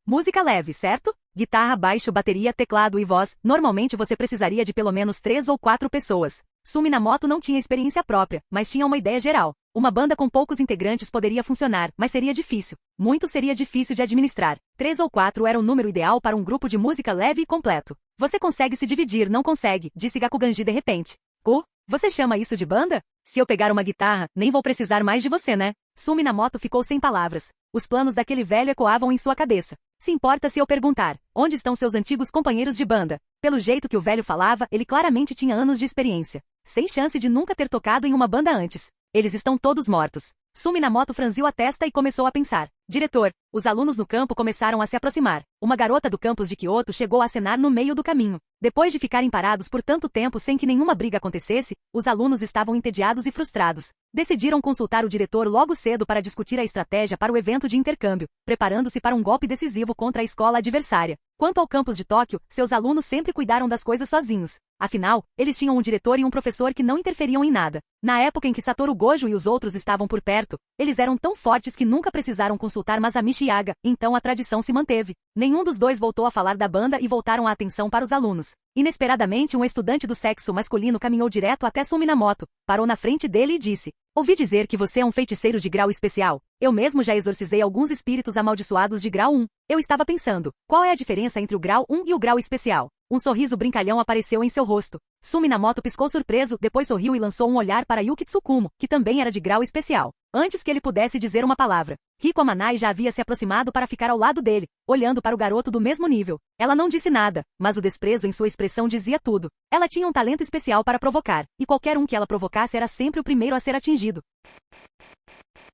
Música leve, certo? Guitarra, baixo, bateria, teclado e voz. Normalmente você precisaria de pelo menos 3 ou 4 pessoas. Suminamoto não tinha experiência própria, mas tinha uma ideia geral. Uma banda com poucos integrantes poderia funcionar, mas seria difícil. Muito seria difícil de administrar. 3 ou 4 era o número ideal para um grupo de música leve e completo. Você consegue se dividir, não consegue? Disse Gakuganji de repente. Você chama isso de banda? Se eu pegar uma guitarra, nem vou precisar mais de você, né? Suminamoto ficou sem palavras. Os planos daquele velho ecoavam em sua cabeça. Se importa se eu perguntar, onde estão seus antigos companheiros de banda? Pelo jeito que o velho falava, ele claramente tinha anos de experiência. Sem chance de nunca ter tocado em uma banda antes. Eles estão todos mortos. Suminamoto franziu a testa e começou a pensar. Diretor, os alunos no campo começaram a se aproximar. Uma garota do campus de Kyoto chegou a acenar no meio do caminho. Depois de ficarem parados por tanto tempo sem que nenhuma briga acontecesse, os alunos estavam entediados e frustrados. Decidiram consultar o diretor logo cedo para discutir a estratégia para o evento de intercâmbio, preparando-se para um golpe decisivo contra a escola adversária. Quanto ao campus de Tóquio, seus alunos sempre cuidaram das coisas sozinhos. Afinal, eles tinham um diretor e um professor que não interferiam em nada. Na época em que Satoru Gojo e os outros estavam por perto, eles eram tão fortes que nunca precisaram consultar Masamichi Yaga, então a tradição se manteve. Nenhum dos dois voltou a falar da banda e voltaram a atenção para os alunos. Inesperadamente, um estudante do sexo masculino caminhou direto até Suminamoto, parou na frente dele e disse: ouvi dizer que você é um feiticeiro de grau especial. Eu mesmo já exorcizei alguns espíritos amaldiçoados de grau 1. Eu estava pensando, qual é a diferença entre o grau 1 e o grau especial? Um sorriso brincalhão apareceu em seu rosto. Suminamoto piscou surpreso, depois sorriu e lançou um olhar para Yuki Tsukumo, que também era de grau especial. Antes que ele pudesse dizer uma palavra, Riko Amanai já havia se aproximado para ficar ao lado dele, olhando para o garoto do mesmo nível. Ela não disse nada, mas o desprezo em sua expressão dizia tudo. Ela tinha um talento especial para provocar, e qualquer um que ela provocasse era sempre o primeiro a ser atingido.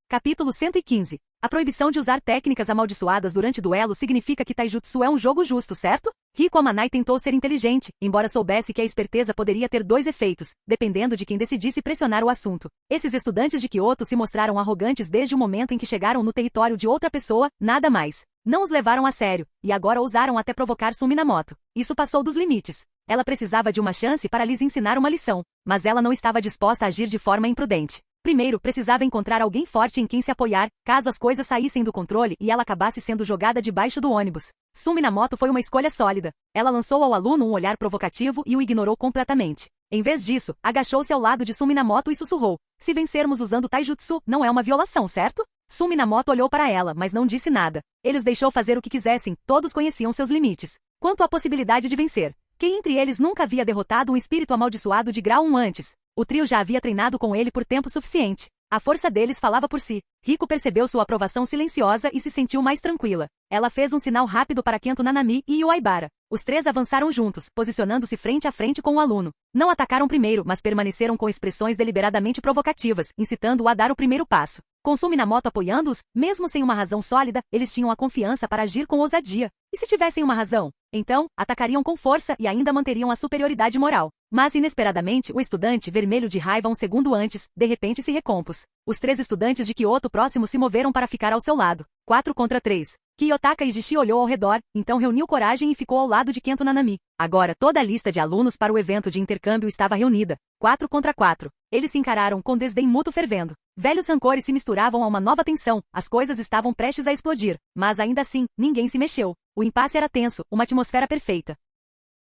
Capítulo 115. A proibição de usar técnicas amaldiçoadas durante duelo significa que Taijutsu é um jogo justo, certo? Riko Amanai tentou ser inteligente, embora soubesse que a esperteza poderia ter 2 efeitos, dependendo de quem decidisse pressionar o assunto. Esses estudantes de Kyoto se mostraram arrogantes desde o momento em que chegaram no território de outra pessoa, nada mais. Não os levaram a sério, e agora ousaram até provocar Suminamoto. Isso passou dos limites. Ela precisava de uma chance para lhes ensinar uma lição, mas ela não estava disposta a agir de forma imprudente. Primeiro, precisava encontrar alguém forte em quem se apoiar, caso as coisas saíssem do controle e ela acabasse sendo jogada debaixo do ônibus. Suminamoto foi uma escolha sólida. Ela lançou ao aluno um olhar provocativo e o ignorou completamente. Em vez disso, agachou-se ao lado de Suminamoto e sussurrou: se vencermos usando Taijutsu, não é uma violação, certo? Suminamoto olhou para ela, mas não disse nada. Ele os deixou fazer o que quisessem, todos conheciam seus limites. Quanto à possibilidade de vencer, quem entre eles nunca havia derrotado um espírito amaldiçoado de grau 1 antes? O trio já havia treinado com ele por tempo suficiente. A força deles falava por si. Rico percebeu sua aprovação silenciosa e se sentiu mais tranquila. Ela fez um sinal rápido para Kento Nanami e Yuaibara. Os três avançaram juntos, posicionando-se frente a frente com o aluno. Não atacaram primeiro, mas permaneceram com expressões deliberadamente provocativas, incitando-o a dar o primeiro passo. Com Suminamoto apoiando-os, mesmo sem uma razão sólida, eles tinham a confiança para agir com ousadia. E se tivessem uma razão? Então, atacariam com força e ainda manteriam a superioridade moral. Mas, inesperadamente, o estudante, vermelho de raiva um segundo antes, de repente se recompôs. Os três estudantes de Kyoto próximo se moveram para ficar ao seu lado. 4 contra 3. Kiyotaka Ijishi olhou ao redor, então reuniu coragem e ficou ao lado de Kento Nanami. Agora toda a lista de alunos para o evento de intercâmbio estava reunida. 4 contra 4. Eles se encararam com desdém mútuo fervendo. Velhos rancores se misturavam a uma nova tensão, as coisas estavam prestes a explodir. Mas ainda assim, ninguém se mexeu. O impasse era tenso, uma atmosfera perfeita.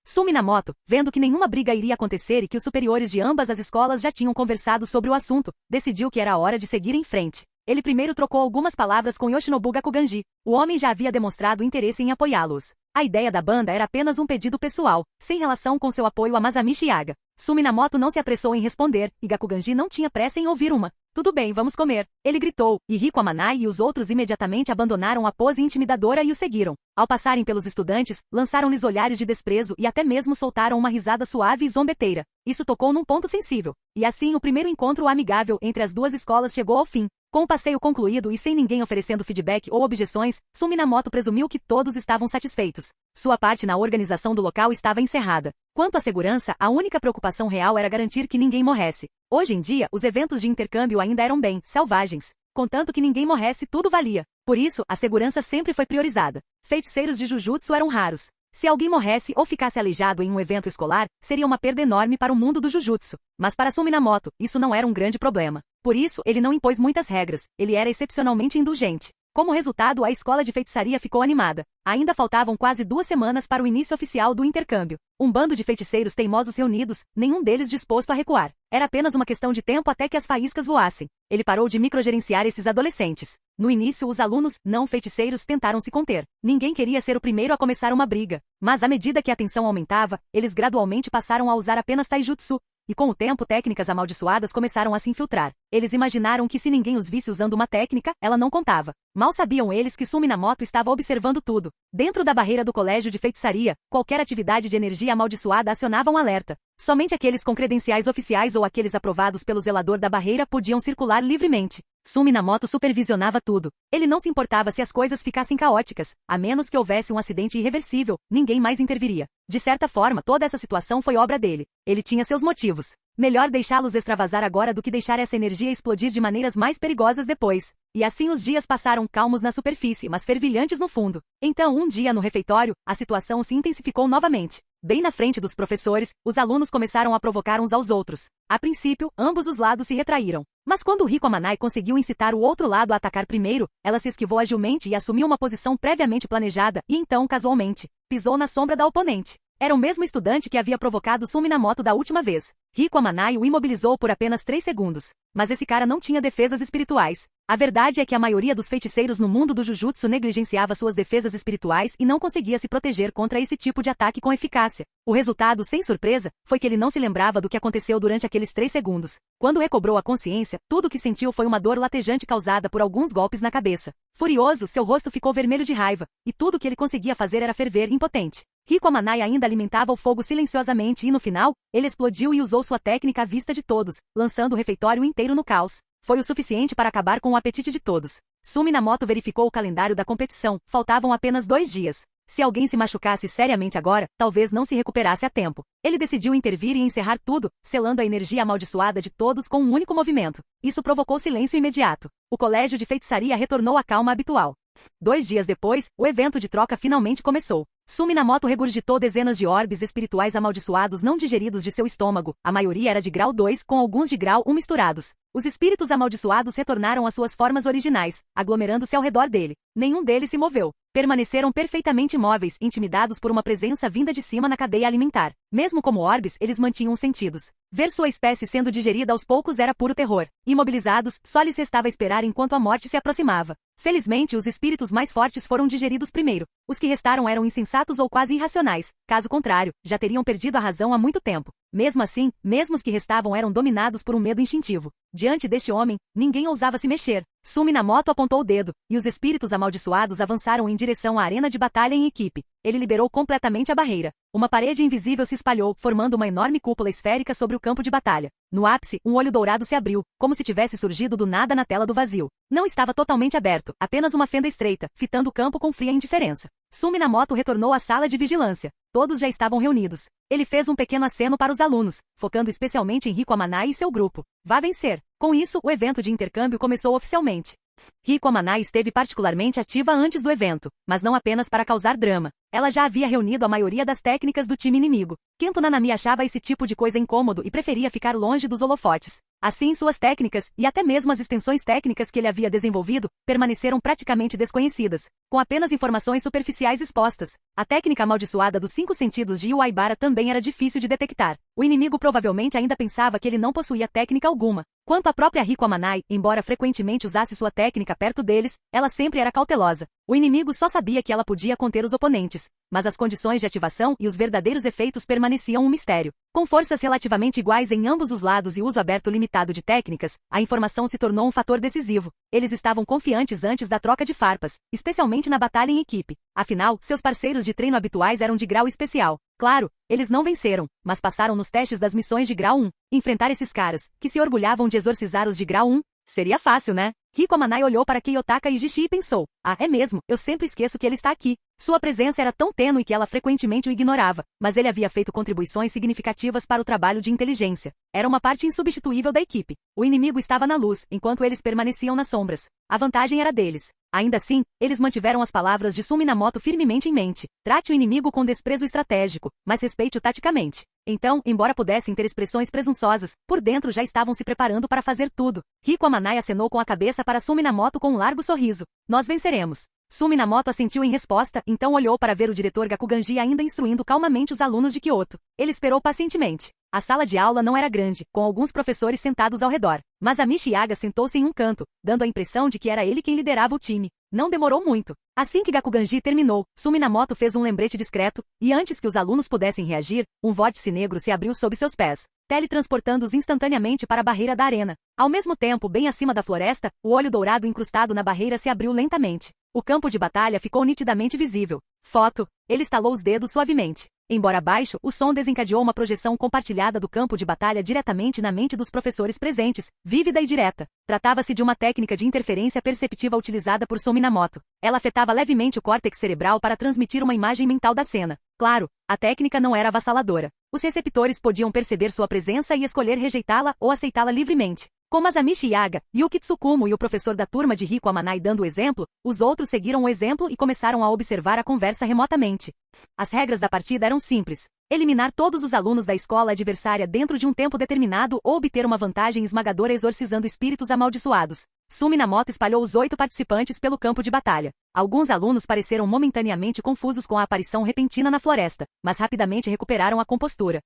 Suminamoto, vendo que nenhuma briga iria acontecer e que os superiores de ambas as escolas já tinham conversado sobre o assunto, decidiu que era a hora de seguir em frente. Ele primeiro trocou algumas palavras com Yoshinobu Gakuganji. O homem já havia demonstrado interesse em apoiá-los. A ideia da banda era apenas um pedido pessoal, sem relação com seu apoio a Masami Shiaga. Suminamoto não se apressou em responder, e Gakuganji não tinha pressa em ouvir uma. Tudo bem, vamos comer. Ele gritou, e Rico Amanai e os outros imediatamente abandonaram a pose intimidadora e o seguiram. Ao passarem pelos estudantes, lançaram-lhes olhares de desprezo e até mesmo soltaram uma risada suave e zombeteira. Isso tocou num ponto sensível. E assim o primeiro encontro amigável entre as duas escolas chegou ao fim. Com o passeio concluído e sem ninguém oferecendo feedback ou objeções, Suminamoto presumiu que todos estavam satisfeitos. Sua parte na organização do local estava encerrada. Quanto à segurança, a única preocupação real era garantir que ninguém morresse. Hoje em dia, os eventos de intercâmbio ainda eram bem selvagens. Contanto que ninguém morresse, tudo valia. Por isso, a segurança sempre foi priorizada. Feiticeiros de Jujutsu eram raros. Se alguém morresse ou ficasse aleijado em um evento escolar, seria uma perda enorme para o mundo do Jujutsu. Mas para Suminamoto, isso não era um grande problema. Por isso, ele não impôs muitas regras. Ele era excepcionalmente indulgente. Como resultado, a escola de feitiçaria ficou animada. Ainda faltavam quase 2 semanas para o início oficial do intercâmbio. Um bando de feiticeiros teimosos reunidos, nenhum deles disposto a recuar. Era apenas uma questão de tempo até que as faíscas voassem. Ele parou de microgerenciar esses adolescentes. No início, os alunos, não feiticeiros, tentaram se conter. Ninguém queria ser o primeiro a começar uma briga. Mas à medida que a tensão aumentava, eles gradualmente passaram a usar apenas taijutsu. E com o tempo técnicas amaldiçoadas começaram a se infiltrar. Eles imaginaram que se ninguém os visse usando uma técnica, ela não contava. Mal sabiam eles que Suminamoto estava observando tudo. Dentro da barreira do colégio de feitiçaria, qualquer atividade de energia amaldiçoada acionava um alerta. Somente aqueles com credenciais oficiais ou aqueles aprovados pelo zelador da barreira podiam circular livremente. Suminamoto supervisionava tudo. Ele não se importava se as coisas ficassem caóticas. A menos que houvesse um acidente irreversível, ninguém mais interviria. De certa forma, toda essa situação foi obra dele. Ele tinha seus motivos. Melhor deixá-los extravasar agora do que deixar essa energia explodir de maneiras mais perigosas depois. E assim os dias passaram calmos na superfície, mas fervilhantes no fundo. Então, um dia no refeitório, a situação se intensificou novamente. Bem na frente dos professores, os alunos começaram a provocar uns aos outros. A princípio, ambos os lados se retraíram. Mas quando Rico Amanai conseguiu incitar o outro lado a atacar primeiro, ela se esquivou agilmente e assumiu uma posição previamente planejada e então, casualmente, pisou na sombra da oponente. Era o mesmo estudante que havia provocado Suminamoto da última vez. Rico Amanai o imobilizou por apenas 3 segundos. Mas esse cara não tinha defesas espirituais. A verdade é que a maioria dos feiticeiros no mundo do Jujutsu negligenciava suas defesas espirituais e não conseguia se proteger contra esse tipo de ataque com eficácia. O resultado, sem surpresa, foi que ele não se lembrava do que aconteceu durante aqueles 3 segundos. Quando recobrou a consciência, tudo o que sentiu foi uma dor latejante causada por alguns golpes na cabeça. Furioso, seu rosto ficou vermelho de raiva, e tudo o que ele conseguia fazer era ferver impotente. Rico Amanai ainda alimentava o fogo silenciosamente e no final, ele explodiu e usou sua técnica à vista de todos, lançando o refeitório inteiro no caos. Foi o suficiente para acabar com o apetite de todos. Suminamoto verificou o calendário da competição, faltavam apenas 2 dias. Se alguém se machucasse seriamente agora, talvez não se recuperasse a tempo. Ele decidiu intervir e encerrar tudo, selando a energia amaldiçoada de todos com um único movimento. Isso provocou silêncio imediato. O colégio de feitiçaria retornou à calma habitual. 2 dias depois, o evento de troca finalmente começou. Suminamoto regurgitou dezenas de orbes espirituais amaldiçoados não digeridos de seu estômago. A maioria era de grau 2, com alguns de grau 1 misturados. Os espíritos amaldiçoados retornaram às suas formas originais, aglomerando-se ao redor dele. Nenhum deles se moveu. Permaneceram perfeitamente imóveis, intimidados por uma presença vinda de cima na cadeia alimentar. Mesmo como orbes, eles mantinham sentidos. Ver sua espécie sendo digerida aos poucos era puro terror. Imobilizados, só lhes restava esperar enquanto a morte se aproximava. Felizmente, os espíritos mais fortes foram digeridos primeiro. Os que restaram eram insensatos ou quase irracionais. Caso contrário, já teriam perdido a razão há muito tempo. Mesmo assim, mesmo os que restavam eram dominados por um medo instintivo. Diante deste homem, ninguém ousava se mexer. Sumi-Namoto apontou o dedo, e os espíritos amaldiçoados avançaram em direção à arena de batalha em equipe. Ele liberou completamente a barreira. Uma parede invisível se espalhou, formando uma enorme cúpula esférica sobre o campo de batalha. No ápice, um olho dourado se abriu, como se tivesse surgido do nada na tela do vazio. Não estava totalmente aberto, apenas uma fenda estreita, fitando o campo com fria indiferença. Sumi-Namoto retornou à sala de vigilância. Todos já estavam reunidos. Ele fez um pequeno aceno para os alunos, focando especialmente em Rico Amanai e seu grupo. Vá vencer. Com isso, o evento de intercâmbio começou oficialmente. Rico Amanai esteve particularmente ativa antes do evento, mas não apenas para causar drama. Ela já havia reunido a maioria das técnicas do time inimigo. Kento Nanami achava esse tipo de coisa incômodo e preferia ficar longe dos holofotes. Assim, suas técnicas, e até mesmo as extensões técnicas que ele havia desenvolvido, permaneceram praticamente desconhecidas, com apenas informações superficiais expostas. A técnica amaldiçoada dos 5 sentidos de Iwaibara também era difícil de detectar. O inimigo provavelmente ainda pensava que ele não possuía técnica alguma. Quanto à própria Rico Amanai, embora frequentemente usasse sua técnica perto deles, ela sempre era cautelosa. O inimigo só sabia que ela podia conter os oponentes, mas as condições de ativação e os verdadeiros efeitos permaneciam um mistério. Com forças relativamente iguais em ambos os lados e uso aberto limitado de técnicas, a informação se tornou um fator decisivo. Eles estavam confiantes antes da troca de farpas, especialmente na batalha em equipe. Afinal, seus parceiros de treino habituais eram de grau especial. Claro, eles não venceram, mas passaram nos testes das missões de grau 1. Enfrentar esses caras, que se orgulhavam de exorcizar os de grau 1, seria fácil, né? Rico Amanai olhou para Kiyotaka Ijishi e pensou, é mesmo, eu sempre esqueço que ele está aqui. Sua presença era tão tênue que ela frequentemente o ignorava, mas ele havia feito contribuições significativas para o trabalho de inteligência. Era uma parte insubstituível da equipe. O inimigo estava na luz, enquanto eles permaneciam nas sombras. A vantagem era deles. Ainda assim, eles mantiveram as palavras de Sumi-Namoto firmemente em mente. Trate o inimigo com desprezo estratégico, mas respeite-o taticamente. Então, embora pudessem ter expressões presunçosas, por dentro já estavam se preparando para fazer tudo. Rico Amanai acenou com a cabeça para Sumi-Namoto com um largo sorriso. Nós venceremos. Sumi-Namoto assentiu em resposta, então olhou para ver o diretor Gakuganji ainda instruindo calmamente os alunos de Kyoto. Ele esperou pacientemente. A sala de aula não era grande, com alguns professores sentados ao redor. Mas Amishi Yaga sentou-se em um canto, dando a impressão de que era ele quem liderava o time. Não demorou muito. Assim que Gakuganji terminou, Sumi-Namoto fez um lembrete discreto, e antes que os alunos pudessem reagir, um vórtice negro se abriu sob seus pés, teletransportando-os instantaneamente para a barreira da arena. Ao mesmo tempo, bem acima da floresta, o olho dourado incrustado na barreira se abriu lentamente. O campo de batalha ficou nitidamente visível. Foto. Ele estalou os dedos suavemente. Embora baixo, o som desencadeou uma projeção compartilhada do campo de batalha diretamente na mente dos professores presentes, vívida e direta. Tratava-se de uma técnica de interferência perceptiva utilizada por Sumi-Namoto. Ela afetava levemente o córtex cerebral para transmitir uma imagem mental da cena. Claro, a técnica não era avassaladora. Os receptores podiam perceber sua presença e escolher rejeitá-la ou aceitá-la livremente. Com Masamichi Yaga, Yuki Tsukumo e o professor da turma de Rico Amanai dando o exemplo, os outros seguiram o exemplo e começaram a observar a conversa remotamente. As regras da partida eram simples. Eliminar todos os alunos da escola adversária dentro de um tempo determinado ou obter uma vantagem esmagadora exorcizando espíritos amaldiçoados. Sumi-Namoto espalhou os 8 participantes pelo campo de batalha. Alguns alunos pareceram momentaneamente confusos com a aparição repentina na floresta, mas rapidamente recuperaram a compostura.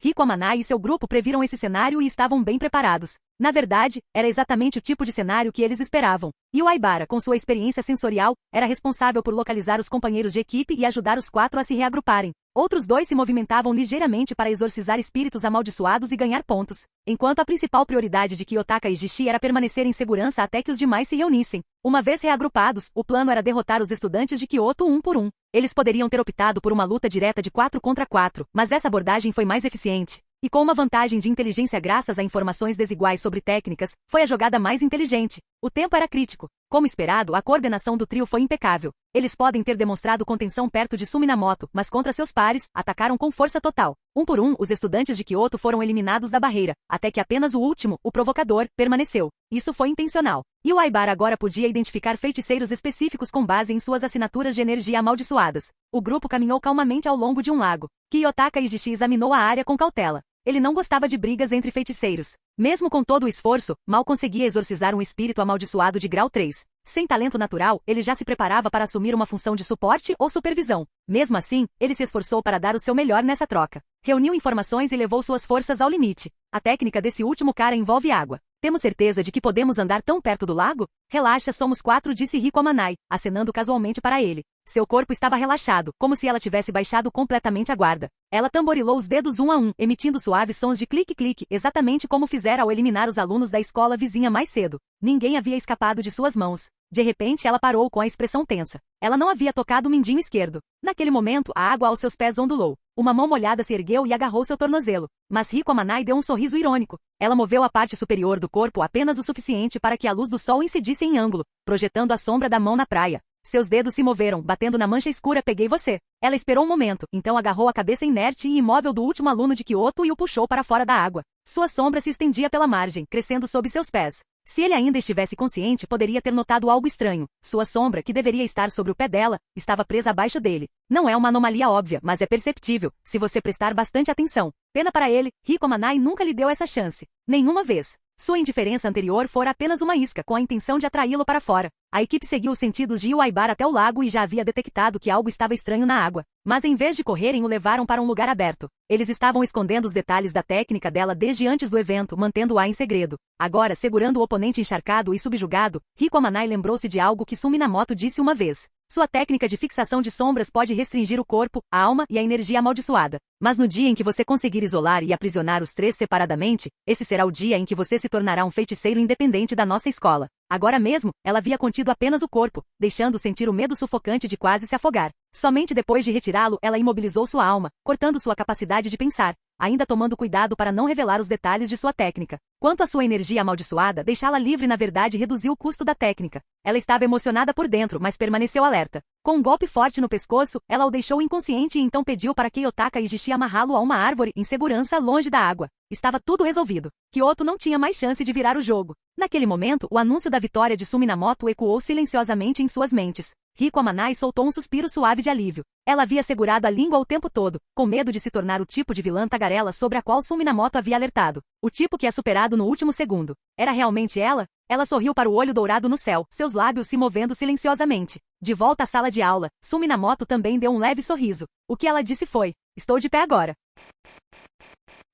Rico Amanai e seu grupo previram esse cenário e estavam bem preparados. Na verdade, era exatamente o tipo de cenário que eles esperavam. E o Aibara, com sua experiência sensorial, era responsável por localizar os companheiros de equipe e ajudar os 4 a se reagruparem. Outros 2 se movimentavam ligeiramente para exorcizar espíritos amaldiçoados e ganhar pontos, enquanto a principal prioridade de Kiyotaka Ijishi era permanecer em segurança até que os demais se reunissem. Uma vez reagrupados, o plano era derrotar os estudantes de Kyoto um por um. Eles poderiam ter optado por uma luta direta de 4 contra 4, mas essa abordagem foi mais eficiente. E com uma vantagem de inteligência graças a informações desiguais sobre técnicas, foi a jogada mais inteligente. O tempo era crítico. Como esperado, a coordenação do trio foi impecável. Eles podem ter demonstrado contenção perto de Sumi-Namoto, mas contra seus pares, atacaram com força total. Um por um, os estudantes de Kyoto foram eliminados da barreira, até que apenas o último, o provocador, permaneceu. Isso foi intencional. E o Aibara agora podia identificar feiticeiros específicos com base em suas assinaturas de energia amaldiçoadas. O grupo caminhou calmamente ao longo de um lago. Kiyotaka Ijishi examinou a área com cautela. Ele não gostava de brigas entre feiticeiros. Mesmo com todo o esforço, mal conseguia exorcizar um espírito amaldiçoado de grau 3. Sem talento natural, ele já se preparava para assumir uma função de suporte ou supervisão. Mesmo assim, ele se esforçou para dar o seu melhor nessa troca. Reuniu informações e levou suas forças ao limite. A técnica desse último cara envolve água. Temos certeza de que podemos andar tão perto do lago? Relaxa, somos 4, disse Riko Amanai, acenando casualmente para ele. Seu corpo estava relaxado, como se ela tivesse baixado completamente a guarda. Ela tamborilou os dedos um a um, emitindo suaves sons de clique-clique, exatamente como fizera ao eliminar os alunos da escola vizinha mais cedo. Ninguém havia escapado de suas mãos. De repente ela parou com a expressão tensa. Ela não havia tocado o mindinho esquerdo. Naquele momento, a água aos seus pés ondulou. Uma mão molhada se ergueu e agarrou seu tornozelo. Mas Riko Amanai deu um sorriso irônico. Ela moveu a parte superior do corpo apenas o suficiente para que a luz do sol incidisse em ângulo, projetando a sombra da mão na praia. Seus dedos se moveram, batendo na mancha escura. Peguei você. Ela esperou um momento, então agarrou a cabeça inerte e imóvel do último aluno de Kyoto e o puxou para fora da água. Sua sombra se estendia pela margem, crescendo sob seus pés. Se ele ainda estivesse consciente, poderia ter notado algo estranho. Sua sombra, que deveria estar sobre o pé dela, estava presa abaixo dele. Não é uma anomalia óbvia, mas é perceptível, se você prestar bastante atenção. Pena para ele, Riko Amanai nunca lhe deu essa chance. Nenhuma vez. Sua indiferença anterior fora apenas uma isca com a intenção de atraí-lo para fora. A equipe seguiu os sentidos de Iwaibara até o lago e já havia detectado que algo estava estranho na água. Mas em vez de correrem, o levaram para um lugar aberto. Eles estavam escondendo os detalhes da técnica dela desde antes do evento, mantendo-a em segredo. Agora, segurando o oponente encharcado e subjugado, Riko Amanai lembrou-se de algo que Suminamoto disse uma vez. Sua técnica de fixação de sombras pode restringir o corpo, a alma e a energia amaldiçoada. Mas no dia em que você conseguir isolar e aprisionar os 3 separadamente, esse será o dia em que você se tornará um feiticeiro independente da nossa escola. Agora mesmo, ela havia contido apenas o corpo, deixando sentir o medo sufocante de quase se afogar. Somente depois de retirá-lo, ela imobilizou sua alma, cortando sua capacidade de pensar, ainda tomando cuidado para não revelar os detalhes de sua técnica. Quanto à sua energia amaldiçoada, deixá-la livre na verdade reduziu o custo da técnica. Ela estava emocionada por dentro, mas permaneceu alerta. Com um golpe forte no pescoço, ela o deixou inconsciente e então pediu para Kiyotaka Ijishi amarrá-lo a uma árvore em segurança longe da água. Estava tudo resolvido. Kyoto não tinha mais chance de virar o jogo. Naquele momento, o anúncio da vitória de Suminamoto ecoou silenciosamente em suas mentes. Riko Amanai soltou um suspiro suave de alívio. Ela havia segurado a língua o tempo todo, com medo de se tornar o tipo de vilã tagarela sobre a qual Suminamoto havia alertado. O tipo que é superado no último segundo. Era realmente ela? Ela sorriu para o olho dourado no céu, seus lábios se movendo silenciosamente. De volta à sala de aula, Suminamoto também deu um leve sorriso. O que ela disse foi: estou de pé agora.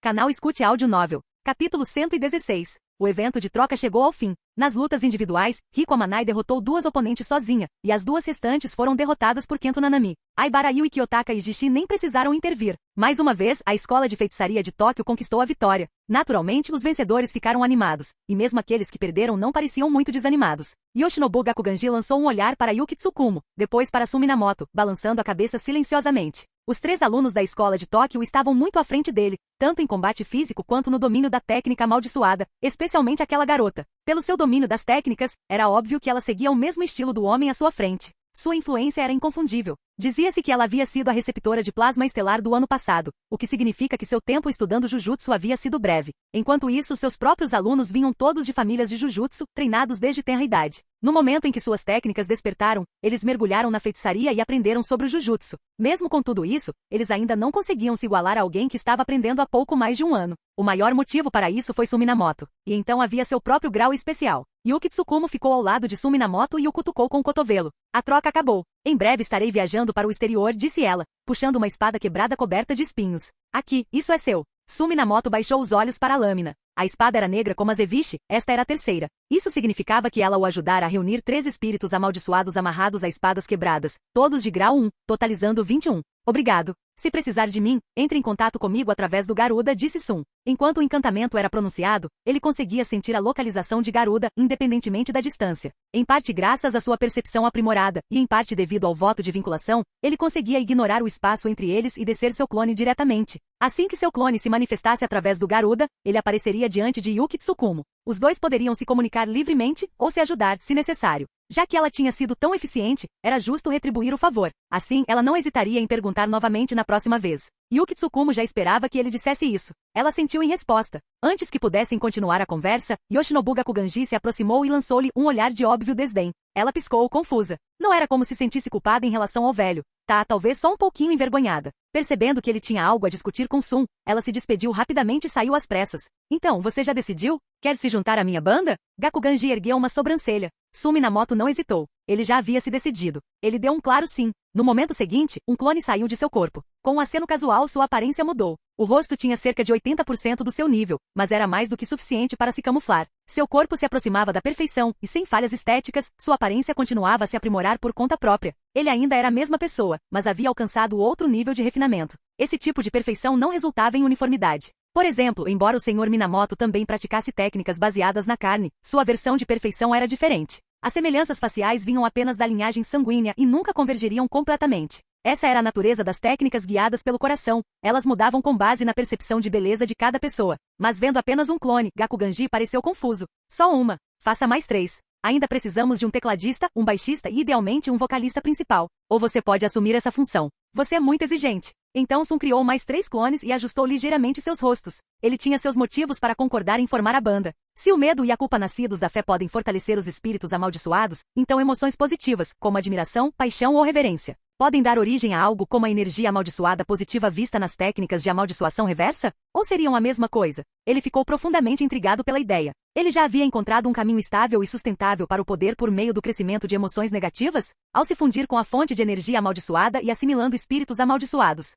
Canal Escute Áudio Novel. Capítulo 116. O evento de troca chegou ao fim. Nas lutas individuais, Riko Amanai derrotou 2 oponentes sozinha, e as 2 restantes foram derrotadas por Kento Nanami. Aibara Yu e Kiyotaka Ijishi nem precisaram intervir. Mais uma vez, a escola de feitiçaria de Tóquio conquistou a vitória. Naturalmente, os vencedores ficaram animados, e mesmo aqueles que perderam não pareciam muito desanimados. Yoshinobu Gakuganji lançou um olhar para Yuki Tsukumo, depois para Suminamoto, balançando a cabeça silenciosamente. Os 3 alunos da escola de Tóquio estavam muito à frente dele, tanto em combate físico quanto no domínio da técnica amaldiçoada, especialmente aquela garota. Pelo seu domínio das técnicas, era óbvio que ela seguia o mesmo estilo do homem à sua frente. Sua influência era inconfundível. Dizia-se que ela havia sido a receptora de plasma estelar do ano passado, o que significa que seu tempo estudando Jujutsu havia sido breve. Enquanto isso, seus próprios alunos vinham todos de famílias de Jujutsu, treinados desde tenra idade. No momento em que suas técnicas despertaram, eles mergulharam na feitiçaria e aprenderam sobre o Jujutsu. Mesmo com tudo isso, eles ainda não conseguiam se igualar a alguém que estava aprendendo há pouco mais de um ano. O maior motivo para isso foi Suminamoto. E então havia seu próprio grau especial. Yuki Tsukumo ficou ao lado de Suminamoto e o cutucou com o cotovelo. A troca acabou. Em breve estarei viajando para o exterior, disse ela, puxando uma espada quebrada coberta de espinhos. Aqui, isso é seu. Suminamoto baixou os olhos para a lâmina. A espada era negra como a Zeviche, esta era a terceira. Isso significava que ela o ajudara a reunir 3 espíritos amaldiçoados amarrados a espadas quebradas, todos de grau 1, totalizando 21. Obrigado. Se precisar de mim, entre em contato comigo através do Garuda, disse Sun. Enquanto o encantamento era pronunciado, ele conseguia sentir a localização de Garuda, independentemente da distância. Em parte graças à sua percepção aprimorada, e em parte devido ao voto de vinculação, ele conseguia ignorar o espaço entre eles e descer seu clone diretamente. Assim que seu clone se manifestasse através do Garuda, ele apareceria diante de Yuki Tsukumo. Os 2 poderiam se comunicar livremente, ou se ajudar, se necessário. Já que ela tinha sido tão eficiente, era justo retribuir o favor. Assim, ela não hesitaria em perguntar novamente na próxima vez. Yuki Tsukumo já esperava que ele dissesse isso. Ela sentiu em resposta. Antes que pudessem continuar a conversa, Yoshinobu Gakuganji se aproximou e lançou-lhe um olhar de óbvio desdém. Ela piscou, confusa. Não era como se sentisse culpada em relação ao velho. Talvez só um pouquinho envergonhada. Percebendo que ele tinha algo a discutir com Sun, ela se despediu rapidamente e saiu às pressas. Então, você já decidiu? Quer se juntar à minha banda? Gakuganji ergueu uma sobrancelha. Suminamoto não hesitou. Ele já havia se decidido. Ele deu um claro sim. No momento seguinte, um clone saiu de seu corpo. Com um aceno casual, sua aparência mudou. O rosto tinha cerca de 80% do seu nível, mas era mais do que suficiente para se camuflar. Seu corpo se aproximava da perfeição, e sem falhas estéticas, sua aparência continuava a se aprimorar por conta própria. Ele ainda era a mesma pessoa, mas havia alcançado outro nível de refinamento. Esse tipo de perfeição não resultava em uniformidade. Por exemplo, embora o Sr. Minamoto também praticasse técnicas baseadas na carne, sua versão de perfeição era diferente. As semelhanças faciais vinham apenas da linhagem sanguínea e nunca convergeriam completamente. Essa era a natureza das técnicas guiadas pelo coração. Elas mudavam com base na percepção de beleza de cada pessoa. Mas vendo apenas um clone, Gakuganji pareceu confuso. Só uma. Faça mais 3. Ainda precisamos de um tecladista, um baixista e idealmente um vocalista principal. Ou você pode assumir essa função. Você é muito exigente. Então Sun criou mais 3 clones e ajustou ligeiramente seus rostos. Ele tinha seus motivos para concordar em formar a banda. Se o medo e a culpa nascidos da fé podem fortalecer os espíritos amaldiçoados, então emoções positivas, como admiração, paixão ou reverência, podem dar origem a algo como a energia amaldiçoada positiva vista nas técnicas de amaldiçoação reversa? Ou seriam a mesma coisa? Ele ficou profundamente intrigado pela ideia. Ele já havia encontrado um caminho estável e sustentável para o poder por meio do crescimento de emoções negativas? Ao se fundir com a fonte de energia amaldiçoada e assimilando espíritos amaldiçoados.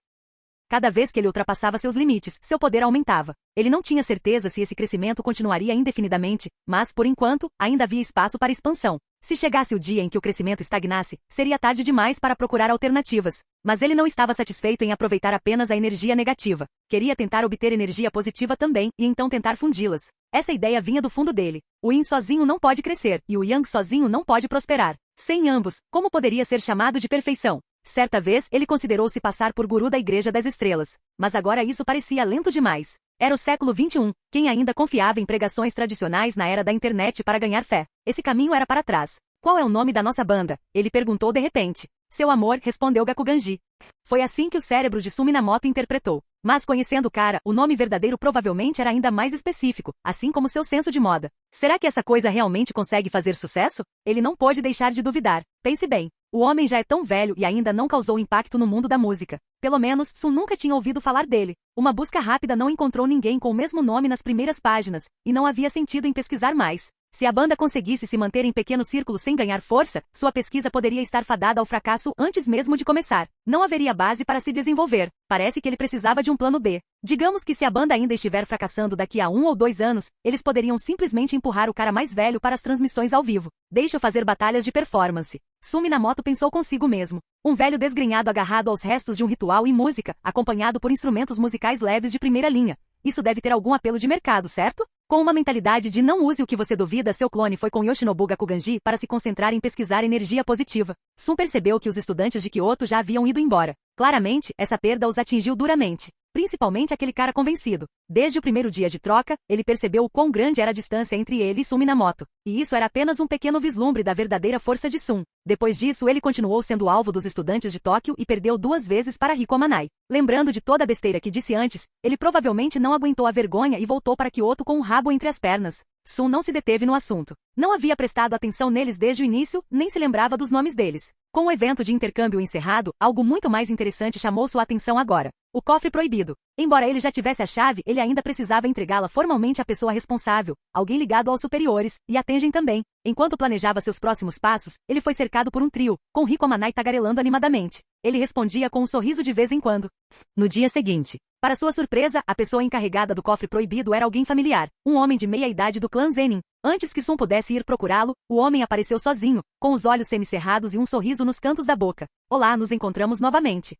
Cada vez que ele ultrapassava seus limites, seu poder aumentava. Ele não tinha certeza se esse crescimento continuaria indefinidamente, mas, por enquanto, ainda havia espaço para expansão. Se chegasse o dia em que o crescimento estagnasse, seria tarde demais para procurar alternativas. Mas ele não estava satisfeito em aproveitar apenas a energia negativa. Queria tentar obter energia positiva também, e então tentar fundi-las. Essa ideia vinha do fundo dele. O Yin sozinho não pode crescer, e o Yang sozinho não pode prosperar. Sem ambos, como poderia ser chamado de perfeição? Certa vez, ele considerou se passar por guru da Igreja das Estrelas. Mas agora isso parecia lento demais. Era o século XXI, quem ainda confiava em pregações tradicionais na era da internet para ganhar fé? Esse caminho era para trás. Qual é o nome da nossa banda? Ele perguntou de repente. Seu amor, respondeu Gakuganji. Foi assim que o cérebro de Sun Minamoto interpretou. Mas conhecendo o cara, o nome verdadeiro provavelmente era ainda mais específico, assim como seu senso de moda. Será que essa coisa realmente consegue fazer sucesso? Ele não pôde deixar de duvidar. Pense bem. O homem já é tão velho e ainda não causou impacto no mundo da música. Pelo menos, Sun nunca tinha ouvido falar dele. Uma busca rápida não encontrou ninguém com o mesmo nome nas primeiras páginas, e não havia sentido em pesquisar mais. Se a banda conseguisse se manter em pequeno círculo sem ganhar força, sua pesquisa poderia estar fadada ao fracasso antes mesmo de começar. Não haveria base para se desenvolver. Parece que ele precisava de um plano B. Digamos que se a banda ainda estiver fracassando daqui a 1 ou 2 anos, eles poderiam simplesmente empurrar o cara mais velho para as transmissões ao vivo. Deixa eu fazer batalhas de performance. Sun Minamoto pensou consigo mesmo. Um velho desgrenhado agarrado aos restos de um ritual e música, acompanhado por instrumentos musicais leves de primeira linha. Isso deve ter algum apelo de mercado, certo? Com uma mentalidade de não use o que você duvida, seu clone foi com Yoshinobu Gakuganji para se concentrar em pesquisar energia positiva. Sun percebeu que os estudantes de Kyoto já haviam ido embora. Claramente, essa perda os atingiu duramente. Principalmente aquele cara convencido. Desde o primeiro dia de troca, ele percebeu o quão grande era a distância entre ele e Sun Minamoto. E isso era apenas um pequeno vislumbre da verdadeira força de Sun. Depois disso, ele continuou sendo alvo dos estudantes de Tóquio e perdeu 2 vezes para Riko Amanai. Lembrando de toda a besteira que disse antes, ele provavelmente não aguentou a vergonha e voltou para Kyoto com o rabo entre as pernas. Sun não se deteve no assunto. Não havia prestado atenção neles desde o início, nem se lembrava dos nomes deles. Com o evento de intercâmbio encerrado, algo muito mais interessante chamou sua atenção agora. O cofre proibido. Embora ele já tivesse a chave, ele ainda precisava entregá-la formalmente à pessoa responsável, alguém ligado aos superiores, e a Tengen também. Enquanto planejava seus próximos passos, ele foi cercado por um trio, com Riko Amanai tagarelando animadamente. Ele respondia com um sorriso de vez em quando. No dia seguinte, para sua surpresa, a pessoa encarregada do cofre proibido era alguém familiar, um homem de meia-idade do clã Zenin. Antes que Sun pudesse ir procurá-lo, o homem apareceu sozinho, com os olhos semicerrados e um sorriso nos cantos da boca. Olá, nos encontramos novamente.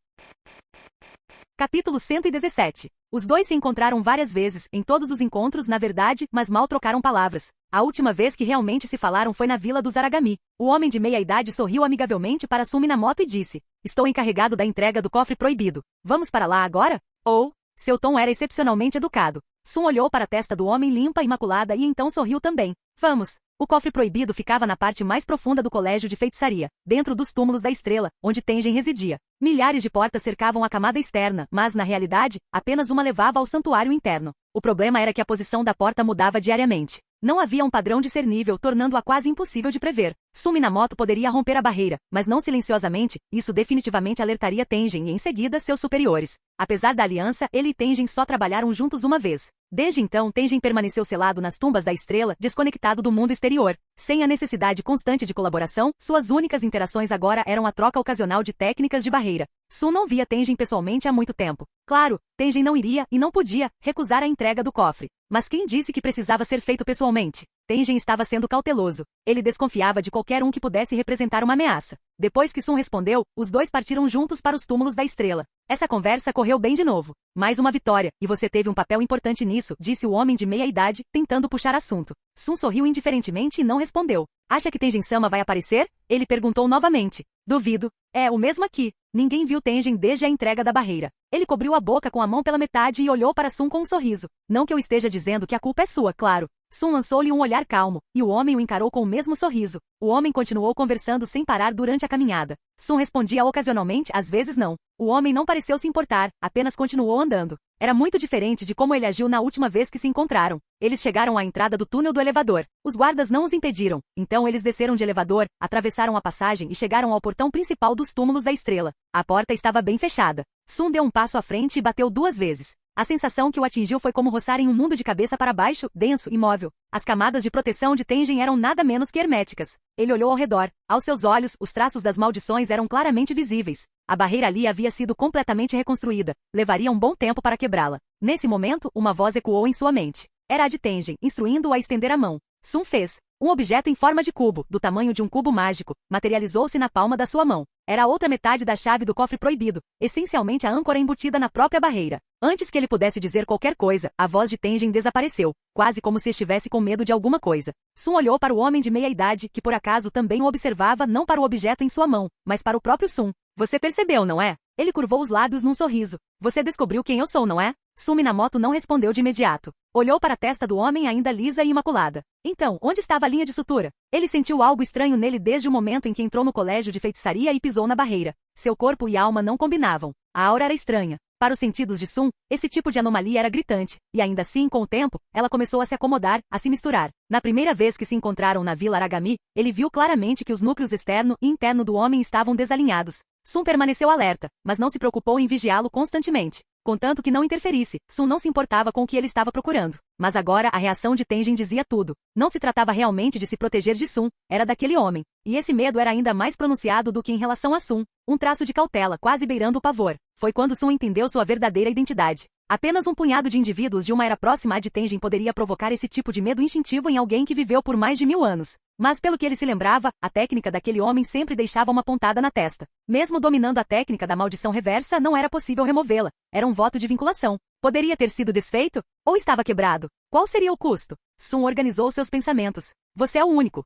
Capítulo 117. Os dois se encontraram várias vezes, em todos os encontros na verdade, mas mal trocaram palavras. A última vez que realmente se falaram foi na vila dos Aragami. O homem de meia-idade sorriu amigavelmente para Sun Minamoto e disse: Estou encarregado da entrega do cofre proibido. Vamos para lá agora? Ou... Seu tom era excepcionalmente educado. Sun olhou para a testa do homem limpa e imaculada e então sorriu também. Vamos. O cofre proibido ficava na parte mais profunda do colégio de feitiçaria, dentro dos túmulos da estrela, onde Tengen residia. Milhares de portas cercavam a camada externa, mas, na realidade, apenas uma levava ao santuário interno. O problema era que a posição da porta mudava diariamente. Não havia um padrão discernível, tornando-a quase impossível de prever. Sun Minamoto poderia romper a barreira, mas não silenciosamente, isso definitivamente alertaria Tengen e em seguida seus superiores. Apesar da aliança, ele e Tengen só trabalharam juntos uma vez. Desde então, Tengen permaneceu selado nas tumbas da estrela, desconectado do mundo exterior. Sem a necessidade constante de colaboração, suas únicas interações agora eram a troca ocasional de técnicas de barreira. Sun não via Tengen pessoalmente há muito tempo. Claro, Tengen não iria, e não podia, recusar a entrega do cofre. Mas quem disse que precisava ser feito pessoalmente? Tengen estava sendo cauteloso. Ele desconfiava de qualquer um que pudesse representar uma ameaça. Depois que Sun respondeu, os dois partiram juntos para os túmulos da estrela. Essa conversa correu bem de novo. Mais uma vitória, e você teve um papel importante nisso, disse o homem de meia-idade, tentando puxar assunto. Sun sorriu indiferentemente e não respondeu. Acha que Tengen-sama vai aparecer? Ele perguntou novamente. Duvido. É o mesmo aqui. Ninguém viu Tengen desde a entrega da barreira. Ele cobriu a boca com a mão pela metade e olhou para Sun com um sorriso. Não que eu esteja dizendo que a culpa é sua, claro. Sun lançou-lhe um olhar calmo, e o homem o encarou com o mesmo sorriso. O homem continuou conversando sem parar durante a caminhada. Sun respondia ocasionalmente, às vezes não. O homem não pareceu se importar, apenas continuou andando. Era muito diferente de como ele agiu na última vez que se encontraram. Eles chegaram à entrada do túnel do elevador. Os guardas não os impediram. Então eles desceram de elevador, atravessaram a passagem e chegaram ao portão principal dos túmulos da estrela. A porta estava bem fechada. Sun deu um passo à frente e bateu 2 vezes. A sensação que o atingiu foi como roçar em um mundo de cabeça para baixo, denso, imóvel. As camadas de proteção de Tengen eram nada menos que herméticas. Ele olhou ao redor. Aos seus olhos, os traços das maldições eram claramente visíveis. A barreira ali havia sido completamente reconstruída. Levaria um bom tempo para quebrá-la. Nesse momento, uma voz ecoou em sua mente. Era a de Tengen, instruindo-o a estender a mão. Sun fez. Um objeto em forma de cubo, do tamanho de um cubo mágico, materializou-se na palma da sua mão. Era a outra metade da chave do cofre proibido, essencialmente a âncora embutida na própria barreira. Antes que ele pudesse dizer qualquer coisa, a voz de Tengen desapareceu, quase como se estivesse com medo de alguma coisa. Sun olhou para o homem de meia-idade, que por acaso também o observava não para o objeto em sua mão, mas para o próprio Sun. Você percebeu, não é? Ele curvou os lábios num sorriso. Você descobriu quem eu sou, não é? Sun Minamoto não respondeu de imediato. Olhou para a testa do homem ainda lisa e imaculada. Então, onde estava a linha de sutura? Ele sentiu algo estranho nele desde o momento em que entrou no colégio de feitiçaria e pisou na barreira. Seu corpo e alma não combinavam. A aura era estranha. Para os sentidos de Sun, esse tipo de anomalia era gritante, e ainda assim, com o tempo, ela começou a se acomodar, a se misturar. Na primeira vez que se encontraram na Vila Aragami, ele viu claramente que os núcleos externo e interno do homem estavam desalinhados. Sun permaneceu alerta, mas não se preocupou em vigiá-lo constantemente. Contanto que não interferisse, Sun não se importava com o que ele estava procurando. Mas agora a reação de Tengen dizia tudo. Não se tratava realmente de se proteger de Sun, era daquele homem. E esse medo era ainda mais pronunciado do que em relação a Sun. Um traço de cautela, quase beirando o pavor. Foi quando Sun entendeu sua verdadeira identidade. Apenas um punhado de indivíduos de uma era próxima à de Tengen poderia provocar esse tipo de medo instintivo em alguém que viveu por mais de 1000 anos. Mas pelo que ele se lembrava, a técnica daquele homem sempre deixava uma pontada na testa. Mesmo dominando a técnica da maldição reversa, não era possível removê-la. Era um voto de vinculação. Poderia ter sido desfeito? Ou estava quebrado? Qual seria o custo? Sun organizou seus pensamentos. Você é o único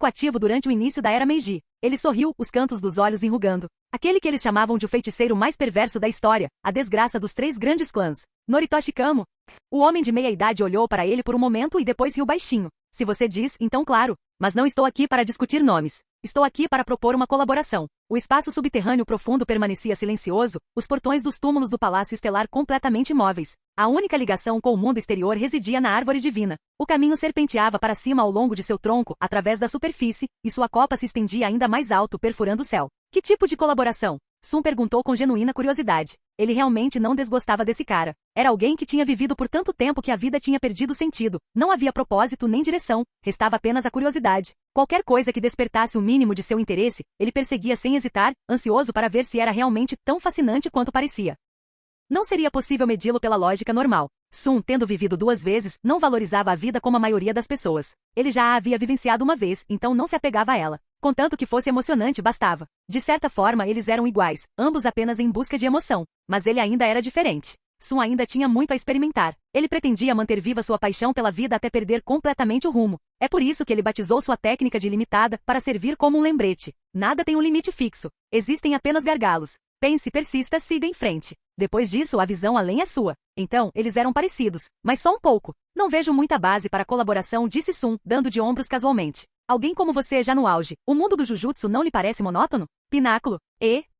ativo durante o início da Era Meiji. Ele sorriu, os cantos dos olhos enrugando. Aquele que eles chamavam de o feiticeiro mais perverso da história, a desgraça dos 3 grandes clãs. Noritoshi Kamo. O homem de meia-idade olhou para ele por um momento e depois riu baixinho. Se você diz, então claro. Mas não estou aqui para discutir nomes. Estou aqui para propor uma colaboração. O espaço subterrâneo profundo permanecia silencioso, os portões dos túmulos do Palácio Estelar completamente imóveis. A única ligação com o mundo exterior residia na árvore divina. O caminho serpenteava para cima ao longo de seu tronco, através da superfície, e sua copa se estendia ainda mais alto, perfurando o céu. Que tipo de colaboração? Sun perguntou com genuína curiosidade. Ele realmente não desgostava desse cara. Era alguém que tinha vivido por tanto tempo que a vida tinha perdido sentido. Não havia propósito nem direção, restava apenas a curiosidade. Qualquer coisa que despertasse o mínimo de seu interesse, ele perseguia sem hesitar, ansioso para ver se era realmente tão fascinante quanto parecia. Não seria possível medi-lo pela lógica normal. Sun, tendo vivido 2 vezes, não valorizava a vida como a maioria das pessoas. Ele já a havia vivenciado uma vez, então não se apegava a ela. Contanto que fosse emocionante bastava. De certa forma eles eram iguais, ambos apenas em busca de emoção. Mas ele ainda era diferente. Sun ainda tinha muito a experimentar. Ele pretendia manter viva sua paixão pela vida até perder completamente o rumo. É por isso que ele batizou sua técnica de ilimitada, para servir como um lembrete. Nada tem um limite fixo. Existem apenas gargalos. Pense, persista, siga em frente. Depois disso, a visão além é sua. Então, eles eram parecidos, mas só um pouco. Não vejo muita base para colaboração, disse Sun, dando de ombros casualmente. Alguém como você já no auge, o mundo do Jujutsu não lhe parece monótono? Pináculo.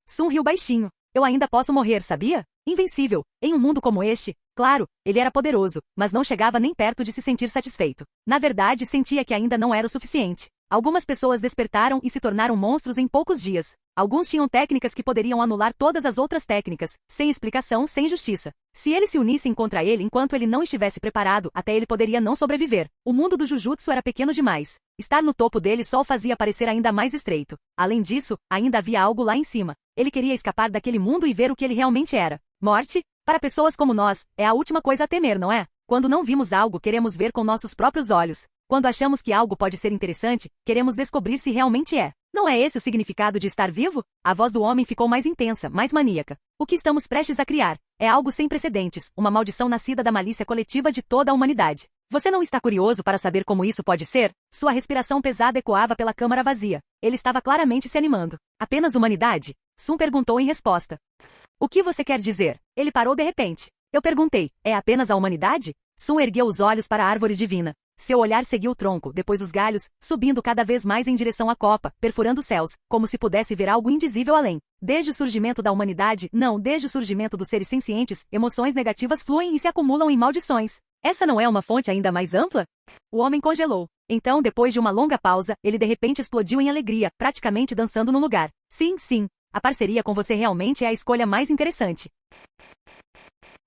Sun riu baixinho. Eu ainda posso morrer, sabia? Invencível. Em um mundo como este, claro, ele era poderoso, mas não chegava nem perto de se sentir satisfeito. Na verdade, sentia que ainda não era o suficiente. Algumas pessoas despertaram e se tornaram monstros em poucos dias. Alguns tinham técnicas que poderiam anular todas as outras técnicas, sem explicação, sem justiça. Se eles se unissem contra ele enquanto ele não estivesse preparado, até ele poderia não sobreviver. O mundo do Jujutsu era pequeno demais. Estar no topo dele só o fazia parecer ainda mais estreito. Além disso, ainda havia algo lá em cima. Ele queria escapar daquele mundo e ver o que ele realmente era. Morte? Para pessoas como nós, é a última coisa a temer, não é? Quando não vimos algo, queremos ver com nossos próprios olhos. Quando achamos que algo pode ser interessante, queremos descobrir se realmente é. Não é esse o significado de estar vivo? A voz do homem ficou mais intensa, mais maníaca. O que estamos prestes a criar é algo sem precedentes, uma maldição nascida da malícia coletiva de toda a humanidade. Você não está curioso para saber como isso pode ser? Sua respiração pesada ecoava pela câmara vazia. Ele estava claramente se animando. Apenas humanidade? Sun perguntou em resposta. O que você quer dizer? Ele parou de repente. Eu perguntei, é apenas a humanidade? Sun ergueu os olhos para a árvore divina. Seu olhar seguiu o tronco, depois os galhos, subindo cada vez mais em direção à copa, perfurando os céus, como se pudesse ver algo indizível além. Desde o surgimento da humanidade, não, desde o surgimento dos seres sencientes, emoções negativas fluem e se acumulam em maldições. Essa não é uma fonte ainda mais ampla? O homem congelou. Então, depois de uma longa pausa, ele de repente explodiu em alegria, praticamente dançando no lugar. Sim, sim. A parceria com você realmente é a escolha mais interessante.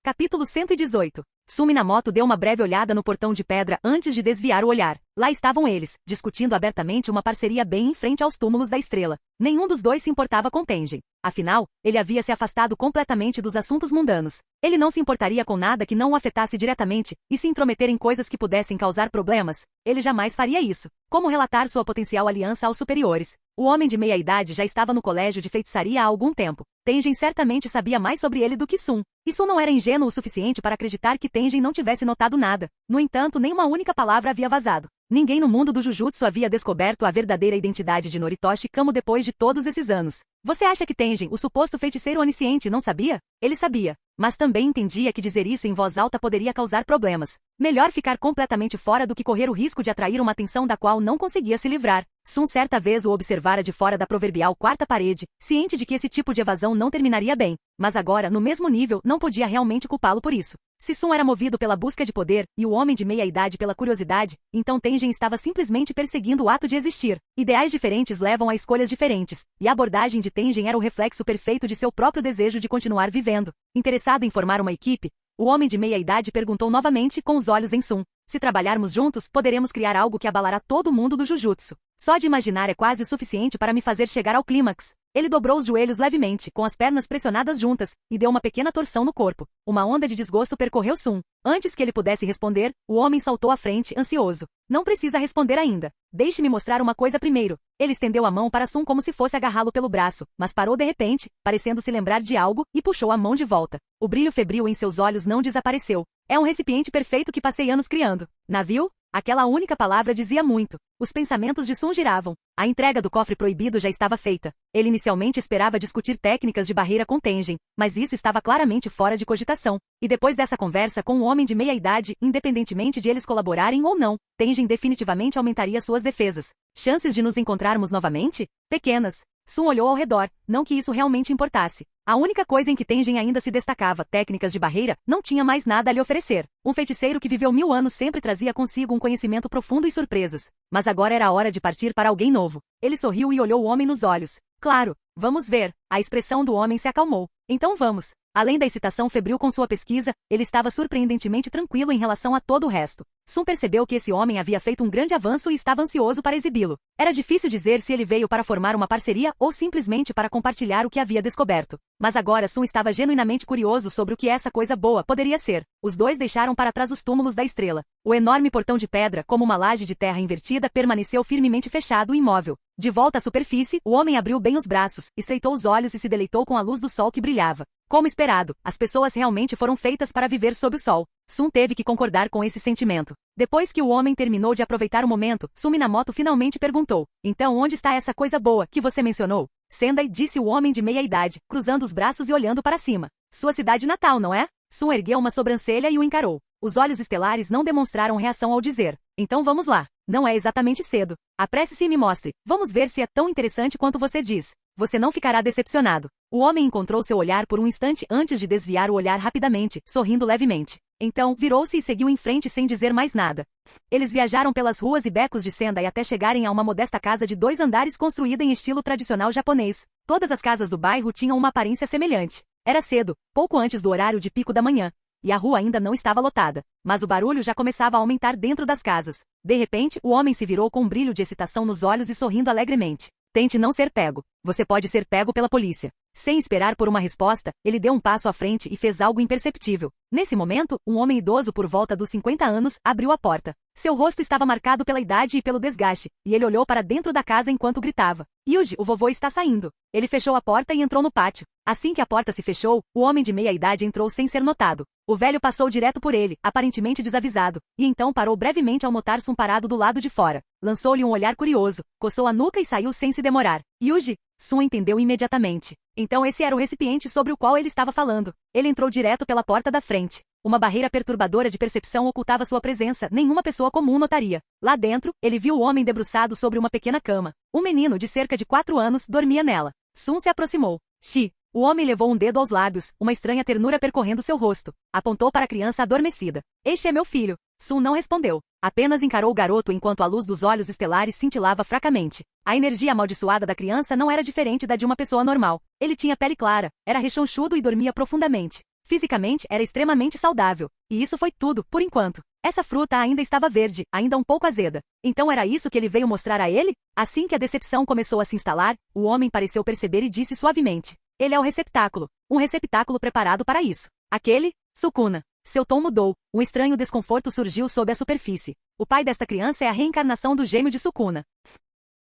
Capítulo 118. Sun Minamoto deu uma breve olhada no portão de pedra antes de desviar o olhar. Lá estavam eles, discutindo abertamente uma parceria bem em frente aos túmulos da estrela. Nenhum dos dois se importava com Tengen. Afinal, ele havia se afastado completamente dos assuntos mundanos. Ele não se importaria com nada que não o afetasse diretamente, e se intrometer em coisas que pudessem causar problemas, ele jamais faria isso. Como relatar sua potencial aliança aos superiores? O homem de meia-idade já estava no colégio de feitiçaria há algum tempo. Tengen certamente sabia mais sobre ele do que Sun. E Sun não era ingênuo o suficiente para acreditar que Tengen não tivesse notado nada. No entanto, nenhuma única palavra havia vazado. Ninguém no mundo do Jujutsu havia descoberto a verdadeira identidade de Noritoshi Kamo depois de todos esses anos. Você acha que Tengen, o suposto feiticeiro onisciente, não sabia? Ele sabia. Mas também entendia que dizer isso em voz alta poderia causar problemas. Melhor ficar completamente fora do que correr o risco de atrair uma atenção da qual não conseguia se livrar. Sun certa vez o observara de fora da proverbial quarta parede, ciente de que esse tipo de evasão não terminaria bem. Mas agora, no mesmo nível, não podia realmente culpá-lo por isso. Se Sun era movido pela busca de poder, e o homem de meia-idade pela curiosidade, então Tengen estava simplesmente perseguindo o ato de existir. Ideais diferentes levam a escolhas diferentes, e a abordagem de Tengen era o reflexo perfeito de seu próprio desejo de continuar vivendo. Interessado em formar uma equipe, o homem de meia-idade perguntou novamente com os olhos em Sun. Se trabalharmos juntos, poderemos criar algo que abalará todo mundo do Jujutsu. Só de imaginar é quase o suficiente para me fazer chegar ao clímax. Ele dobrou os joelhos levemente, com as pernas pressionadas juntas, e deu uma pequena torção no corpo. Uma onda de desgosto percorreu Sun. Antes que ele pudesse responder, o homem saltou à frente, ansioso. Não precisa responder ainda. Deixe-me mostrar uma coisa primeiro. Ele estendeu a mão para Sun como se fosse agarrá-lo pelo braço, mas parou de repente, parecendo se lembrar de algo, e puxou a mão de volta. O brilho febril em seus olhos não desapareceu. É um recipiente perfeito que passei anos criando. Navio? Aquela única palavra dizia muito. Os pensamentos de Sun giravam. A entrega do cofre proibido já estava feita. Ele inicialmente esperava discutir técnicas de barreira com Tengen, mas isso estava claramente fora de cogitação. E depois dessa conversa com um homem de meia-idade, independentemente de eles colaborarem ou não, Tengen definitivamente aumentaria suas defesas. Chances de nos encontrarmos novamente? Pequenas. Sun olhou ao redor, não que isso realmente importasse. A única coisa em que Tengen ainda se destacava, técnicas de barreira, não tinha mais nada a lhe oferecer. Um feiticeiro que viveu 1000 anos sempre trazia consigo um conhecimento profundo e surpresas. Mas agora era a hora de partir para alguém novo. Ele sorriu e olhou o homem nos olhos. Claro, vamos ver. A expressão do homem se acalmou. Então vamos. Além da excitação febril com sua pesquisa, ele estava surpreendentemente tranquilo em relação a todo o resto. Sun percebeu que esse homem havia feito um grande avanço e estava ansioso para exibi-lo. Era difícil dizer se ele veio para formar uma parceria ou simplesmente para compartilhar o que havia descoberto. Mas agora Sun estava genuinamente curioso sobre o que essa coisa boa poderia ser. Os dois deixaram para trás os túmulos da estrela. O enorme portão de pedra, como uma laje de terra invertida, permaneceu firmemente fechado e imóvel. De volta à superfície, o homem abriu bem os braços, estreitou os olhos e se deleitou com a luz do sol que brilhava. Como esperado, as pessoas realmente foram feitas para viver sob o sol. Sun teve que concordar com esse sentimento. Depois que o homem terminou de aproveitar o momento, Sun Minamoto finalmente perguntou: então onde está essa coisa boa que você mencionou? Sendai, disse o homem de meia-idade, cruzando os braços e olhando para cima. Sua cidade natal, não é? Sun ergueu uma sobrancelha e o encarou. Os olhos estelares não demonstraram reação ao dizer: então vamos lá. Não é exatamente cedo. Apresse-se e me mostre. Vamos ver se é tão interessante quanto você diz. Você não ficará decepcionado. O homem encontrou seu olhar por um instante antes de desviar o olhar rapidamente, sorrindo levemente. Então, virou-se e seguiu em frente sem dizer mais nada. Eles viajaram pelas ruas e becos de Sendai até chegarem a uma modesta casa de 2 andares construída em estilo tradicional japonês. Todas as casas do bairro tinham uma aparência semelhante. Era cedo, pouco antes do horário de pico da manhã, e a rua ainda não estava lotada, mas o barulho já começava a aumentar dentro das casas. De repente, o homem se virou com um brilho de excitação nos olhos e sorrindo alegremente. Tente não ser pego. Você pode ser pego pela polícia. Sem esperar por uma resposta, ele deu um passo à frente e fez algo imperceptível. Nesse momento, um homem idoso por volta dos 50 anos abriu a porta. Seu rosto estava marcado pela idade e pelo desgaste, e ele olhou para dentro da casa enquanto gritava: Yuji, o vovô está saindo. Ele fechou a porta e entrou no pátio. Assim que a porta se fechou, o homem de meia idade entrou sem ser notado. O velho passou direto por ele, aparentemente desavisado, e então parou brevemente ao notar Sun parado do lado de fora. Lançou-lhe um olhar curioso, coçou a nuca e saiu sem se demorar. Yuji? Sun entendeu imediatamente. Então esse era o recipiente sobre o qual ele estava falando. Ele entrou direto pela porta da frente. Uma barreira perturbadora de percepção ocultava sua presença, nenhuma pessoa comum notaria. Lá dentro, ele viu o homem debruçado sobre uma pequena cama. Um menino de cerca de 4 anos dormia nela. Sun se aproximou. Shi. O homem levou um dedo aos lábios, uma estranha ternura percorrendo seu rosto. Apontou para a criança adormecida. Este é meu filho. Sun não respondeu. Apenas encarou o garoto enquanto a luz dos olhos estelares cintilava fracamente. A energia amaldiçoada da criança não era diferente da de uma pessoa normal. Ele tinha pele clara, era rechonchudo e dormia profundamente. Fisicamente, era extremamente saudável. E isso foi tudo, por enquanto. Essa fruta ainda estava verde, ainda um pouco azeda. Então era isso que ele veio mostrar a ele? Assim que a decepção começou a se instalar, o homem pareceu perceber e disse suavemente: Ele é o receptáculo. Um receptáculo preparado para isso. Aquele? Sukuna. Seu tom mudou. Um estranho desconforto surgiu sob a superfície. O pai desta criança é a reencarnação do gêmeo de Sukuna.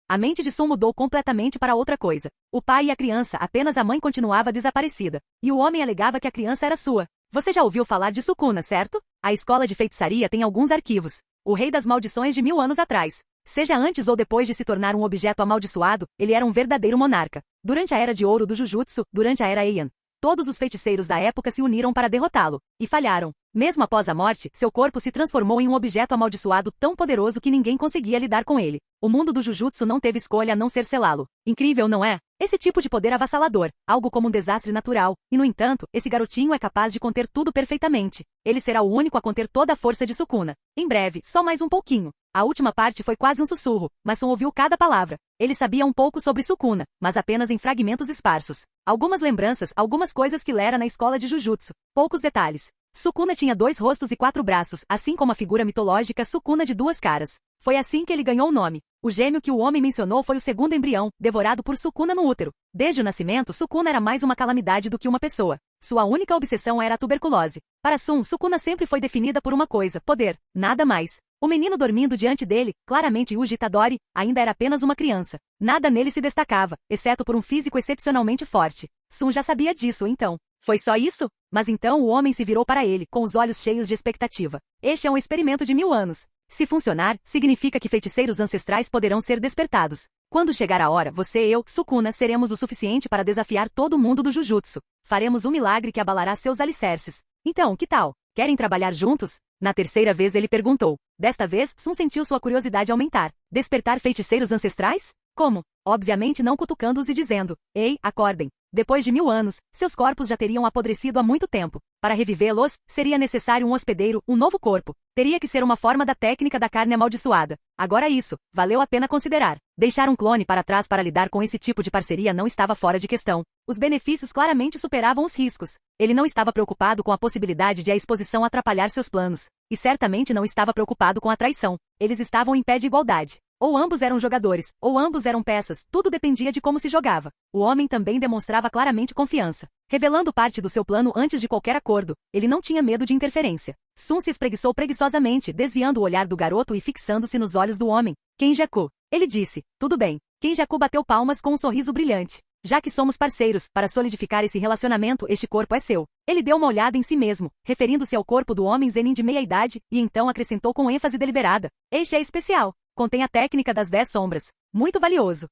A mente de Sun mudou completamente para outra coisa. O pai e a criança, apenas a mãe continuava desaparecida. E o homem alegava que a criança era sua. Você já ouviu falar de Sukuna, certo? A escola de feitiçaria tem alguns arquivos. O rei das maldições de 1000 anos atrás. Seja antes ou depois de se tornar um objeto amaldiçoado, ele era um verdadeiro monarca. Durante a Era de Ouro do Jujutsu, durante a Era Heian, todos os feiticeiros da época se uniram para derrotá-lo. E falharam. Mesmo após a morte, seu corpo se transformou em um objeto amaldiçoado tão poderoso que ninguém conseguia lidar com ele. O mundo do Jujutsu não teve escolha a não ser selá-lo. Incrível, não é? Esse tipo de poder avassalador, algo como um desastre natural. E no entanto, esse garotinho é capaz de conter tudo perfeitamente. Ele será o único a conter toda a força de Sukuna. Em breve, só mais um pouquinho. A última parte foi quase um sussurro, mas Sun ouviu cada palavra. Ele sabia um pouco sobre Sukuna, mas apenas em fragmentos esparsos. Algumas lembranças, algumas coisas que lera na escola de Jujutsu. Poucos detalhes. Sukuna tinha 2 rostos e 4 braços, assim como a figura mitológica Sukuna de 2 caras. Foi assim que ele ganhou o nome. O gêmeo que o homem mencionou foi o segundo embrião, devorado por Sukuna no útero. Desde o nascimento, Sukuna era mais uma calamidade do que uma pessoa. Sua única obsessão era a tuberculose. Para Sun, Sukuna sempre foi definida por uma coisa: poder. Nada mais. O menino dormindo diante dele, claramente Yuji Itadori, ainda era apenas uma criança. Nada nele se destacava, exceto por um físico excepcionalmente forte. Sun já sabia disso, então. Foi só isso? Mas então o homem se virou para ele, com os olhos cheios de expectativa. Este é um experimento de 1000 anos. Se funcionar, significa que feiticeiros ancestrais poderão ser despertados. Quando chegar a hora, você e eu, Sukuna, seremos o suficiente para desafiar todo mundo do Jujutsu. Faremos um milagre que abalará seus alicerces. Então, que tal? Querem trabalhar juntos? Na terceira vez ele perguntou. Desta vez, Sun sentiu sua curiosidade aumentar. Despertar feiticeiros ancestrais? Como? Obviamente não cutucando-os e dizendo: Ei, acordem. Depois de 1000 anos, seus corpos já teriam apodrecido há muito tempo. Para revivê-los, seria necessário um hospedeiro, um novo corpo. Teria que ser uma forma da técnica da carne amaldiçoada. Agora isso, valeu a pena considerar. Deixar um clone para trás para lidar com esse tipo de parceria não estava fora de questão. Os benefícios claramente superavam os riscos. Ele não estava preocupado com a possibilidade de a exposição atrapalhar seus planos. E certamente não estava preocupado com a traição. Eles estavam em pé de igualdade. Ou ambos eram jogadores, ou ambos eram peças, tudo dependia de como se jogava. O homem também demonstrava claramente confiança. Revelando parte do seu plano antes de qualquer acordo, ele não tinha medo de interferência. Sun se espreguiçou preguiçosamente, desviando o olhar do garoto e fixando-se nos olhos do homem. Kenjaku. Ele disse: Tudo bem. Kenjaku bateu palmas com um sorriso brilhante. Já que somos parceiros, para solidificar esse relacionamento, este corpo é seu. Ele deu uma olhada em si mesmo, referindo-se ao corpo do homem zenin de meia idade, e então acrescentou com ênfase deliberada: Este é especial. Contém a técnica das 10 sombras. Muito valioso.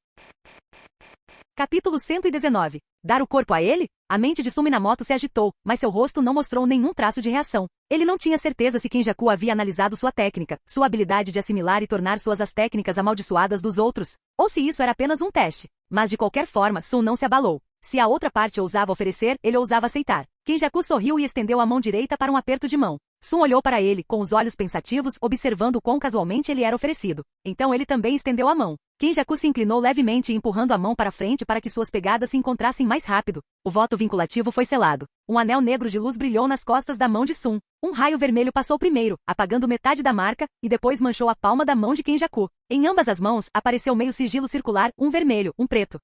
Capítulo 119. Dar o corpo a ele? A mente de Suminamoto se agitou, mas seu rosto não mostrou nenhum traço de reação. Ele não tinha certeza se Kenjaku havia analisado sua técnica, sua habilidade de assimilar e tornar suas as técnicas amaldiçoadas dos outros, ou se isso era apenas um teste. Mas de qualquer forma, Sun não se abalou. Se a outra parte ousava oferecer, ele ousava aceitar. Kenjaku sorriu e estendeu a mão direita para um aperto de mão. Sun olhou para ele, com os olhos pensativos, observando o quão casualmente ele era oferecido. Então ele também estendeu a mão. Kenjaku se inclinou levemente, empurrando a mão para frente para que suas pegadas se encontrassem mais rápido. O voto vinculativo foi selado. Um anel negro de luz brilhou nas costas da mão de Sun. Um raio vermelho passou primeiro, apagando metade da marca, e depois manchou a palma da mão de Kenjaku. Em ambas as mãos, apareceu meio sigilo circular, um vermelho, um preto.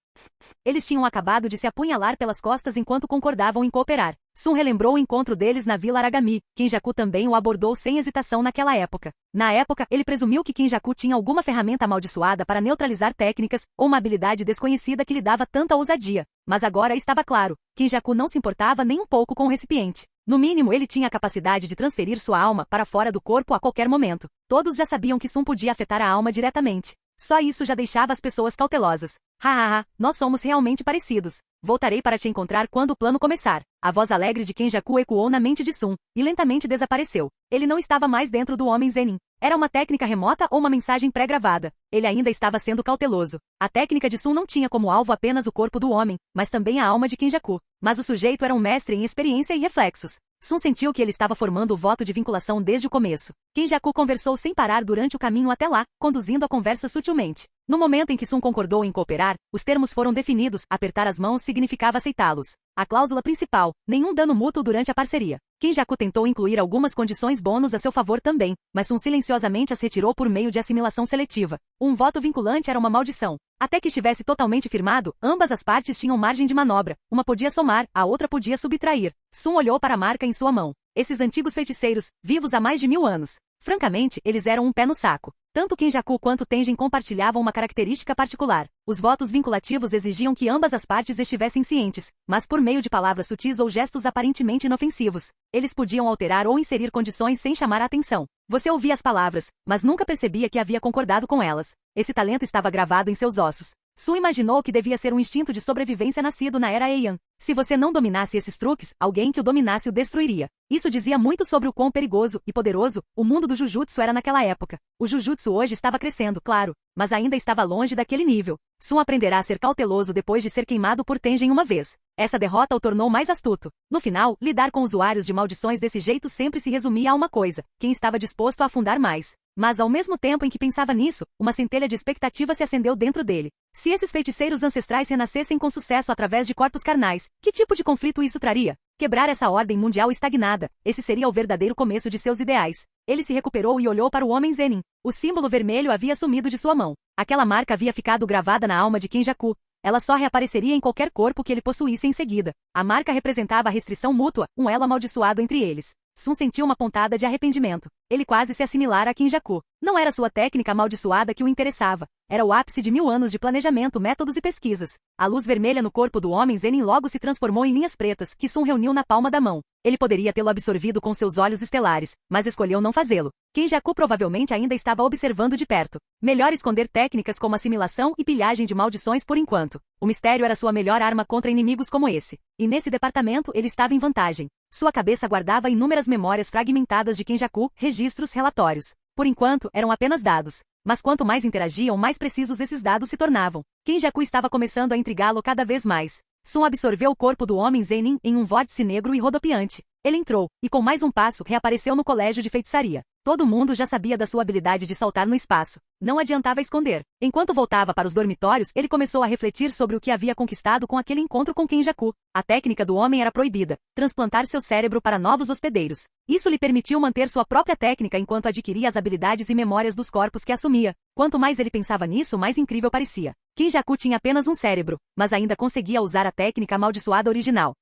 Eles tinham acabado de se apunhalar pelas costas enquanto concordavam em cooperar. Sun relembrou o encontro deles na Vila Aragami. Kenjaku também o abordou sem hesitação naquela época. Na época, ele presumiu que Kenjaku tinha alguma ferramenta amaldiçoada para neutralizar técnicas, ou uma habilidade desconhecida que lhe dava tanta ousadia. Mas agora estava claro, Kenjaku não se importava nem um pouco com o recipiente. No mínimo, ele tinha a capacidade de transferir sua alma para fora do corpo a qualquer momento. Todos já sabiam que Sun podia afetar a alma diretamente. Só isso já deixava as pessoas cautelosas. Hahaha, nós somos realmente parecidos. Voltarei para te encontrar quando o plano começar. A voz alegre de Kenjaku ecoou na mente de Sun, e lentamente desapareceu. Ele não estava mais dentro do homem Zenin. Era uma técnica remota ou uma mensagem pré-gravada. Ele ainda estava sendo cauteloso. A técnica de Sun não tinha como alvo apenas o corpo do homem, mas também a alma de Kenjaku. Mas o sujeito era um mestre em experiência e reflexos. Sun sentiu que ele estava formando o voto de vinculação desde o começo. Kenjaku conversou sem parar durante o caminho até lá, conduzindo a conversa sutilmente. No momento em que Sun concordou em cooperar, os termos foram definidos, apertar as mãos significava aceitá-los. A cláusula principal, nenhum dano mútuo durante a parceria. Kenjaku tentou incluir algumas condições bônus a seu favor também, mas Sun silenciosamente as retirou por meio de assimilação seletiva. Um voto vinculante era uma maldição. Até que estivesse totalmente firmado, ambas as partes tinham margem de manobra. Uma podia somar, a outra podia subtrair. Sun olhou para a marca em sua mão. Esses antigos feiticeiros, vivos há mais de 1000 anos. Francamente, eles eram um pé no saco. Tanto Kenjaku quanto Tenjin compartilhavam uma característica particular. Os votos vinculativos exigiam que ambas as partes estivessem cientes, mas por meio de palavras sutis ou gestos aparentemente inofensivos. Eles podiam alterar ou inserir condições sem chamar a atenção. Você ouvia as palavras, mas nunca percebia que havia concordado com elas. Esse talento estava gravado em seus ossos. Sun imaginou que devia ser um instinto de sobrevivência nascido na era Heian. Se você não dominasse esses truques, alguém que o dominasse o destruiria. Isso dizia muito sobre o quão perigoso e poderoso o mundo do Jujutsu era naquela época. O Jujutsu hoje estava crescendo, claro, mas ainda estava longe daquele nível. Sun aprenderá a ser cauteloso depois de ser queimado por Tenjin uma vez. Essa derrota o tornou mais astuto. No final, lidar com usuários de maldições desse jeito sempre se resumia a uma coisa: quem estava disposto a afundar mais. Mas ao mesmo tempo em que pensava nisso, uma centelha de expectativa se acendeu dentro dele. Se esses feiticeiros ancestrais renascessem com sucesso através de corpos carnais, que tipo de conflito isso traria? Quebrar essa ordem mundial estagnada, esse seria o verdadeiro começo de seus ideais. Ele se recuperou e olhou para o homem Zenin. O símbolo vermelho havia sumido de sua mão. Aquela marca havia ficado gravada na alma de Kenjaku. Ela só reapareceria em qualquer corpo que ele possuísse em seguida. A marca representava a restrição mútua, um elo amaldiçoado entre eles. Sun sentiu uma pontada de arrependimento. Ele quase se assimilara a Kenjaku. Não era sua técnica amaldiçoada que o interessava. Era o ápice de 1000 anos de planejamento, métodos e pesquisas. A luz vermelha no corpo do homem Zenin logo se transformou em linhas pretas, que Sun reuniu na palma da mão. Ele poderia tê-lo absorvido com seus olhos estelares, mas escolheu não fazê-lo. Kenjaku provavelmente ainda estava observando de perto. Melhor esconder técnicas como assimilação e pilhagem de maldições por enquanto. O mistério era sua melhor arma contra inimigos como esse. E nesse departamento ele estava em vantagem. Sua cabeça guardava inúmeras memórias fragmentadas de Kenjaku, registros, relatórios. Por enquanto, eram apenas dados. Mas quanto mais interagiam, mais precisos esses dados se tornavam. Kenjaku estava começando a intrigá-lo cada vez mais. Sun absorveu o corpo do homem Zenin em um vórtice negro e rodopiante. Ele entrou, e com mais um passo reapareceu no colégio de feitiçaria. Todo mundo já sabia da sua habilidade de saltar no espaço. Não adiantava esconder. Enquanto voltava para os dormitórios, ele começou a refletir sobre o que havia conquistado com aquele encontro com Kenjaku. A técnica do homem era proibida. Transplantar seu cérebro para novos hospedeiros. Isso lhe permitiu manter sua própria técnica enquanto adquiria as habilidades e memórias dos corpos que assumia. Quanto mais ele pensava nisso, mais incrível parecia. Kenjaku tinha apenas um cérebro, mas ainda conseguia usar a técnica amaldiçoada original.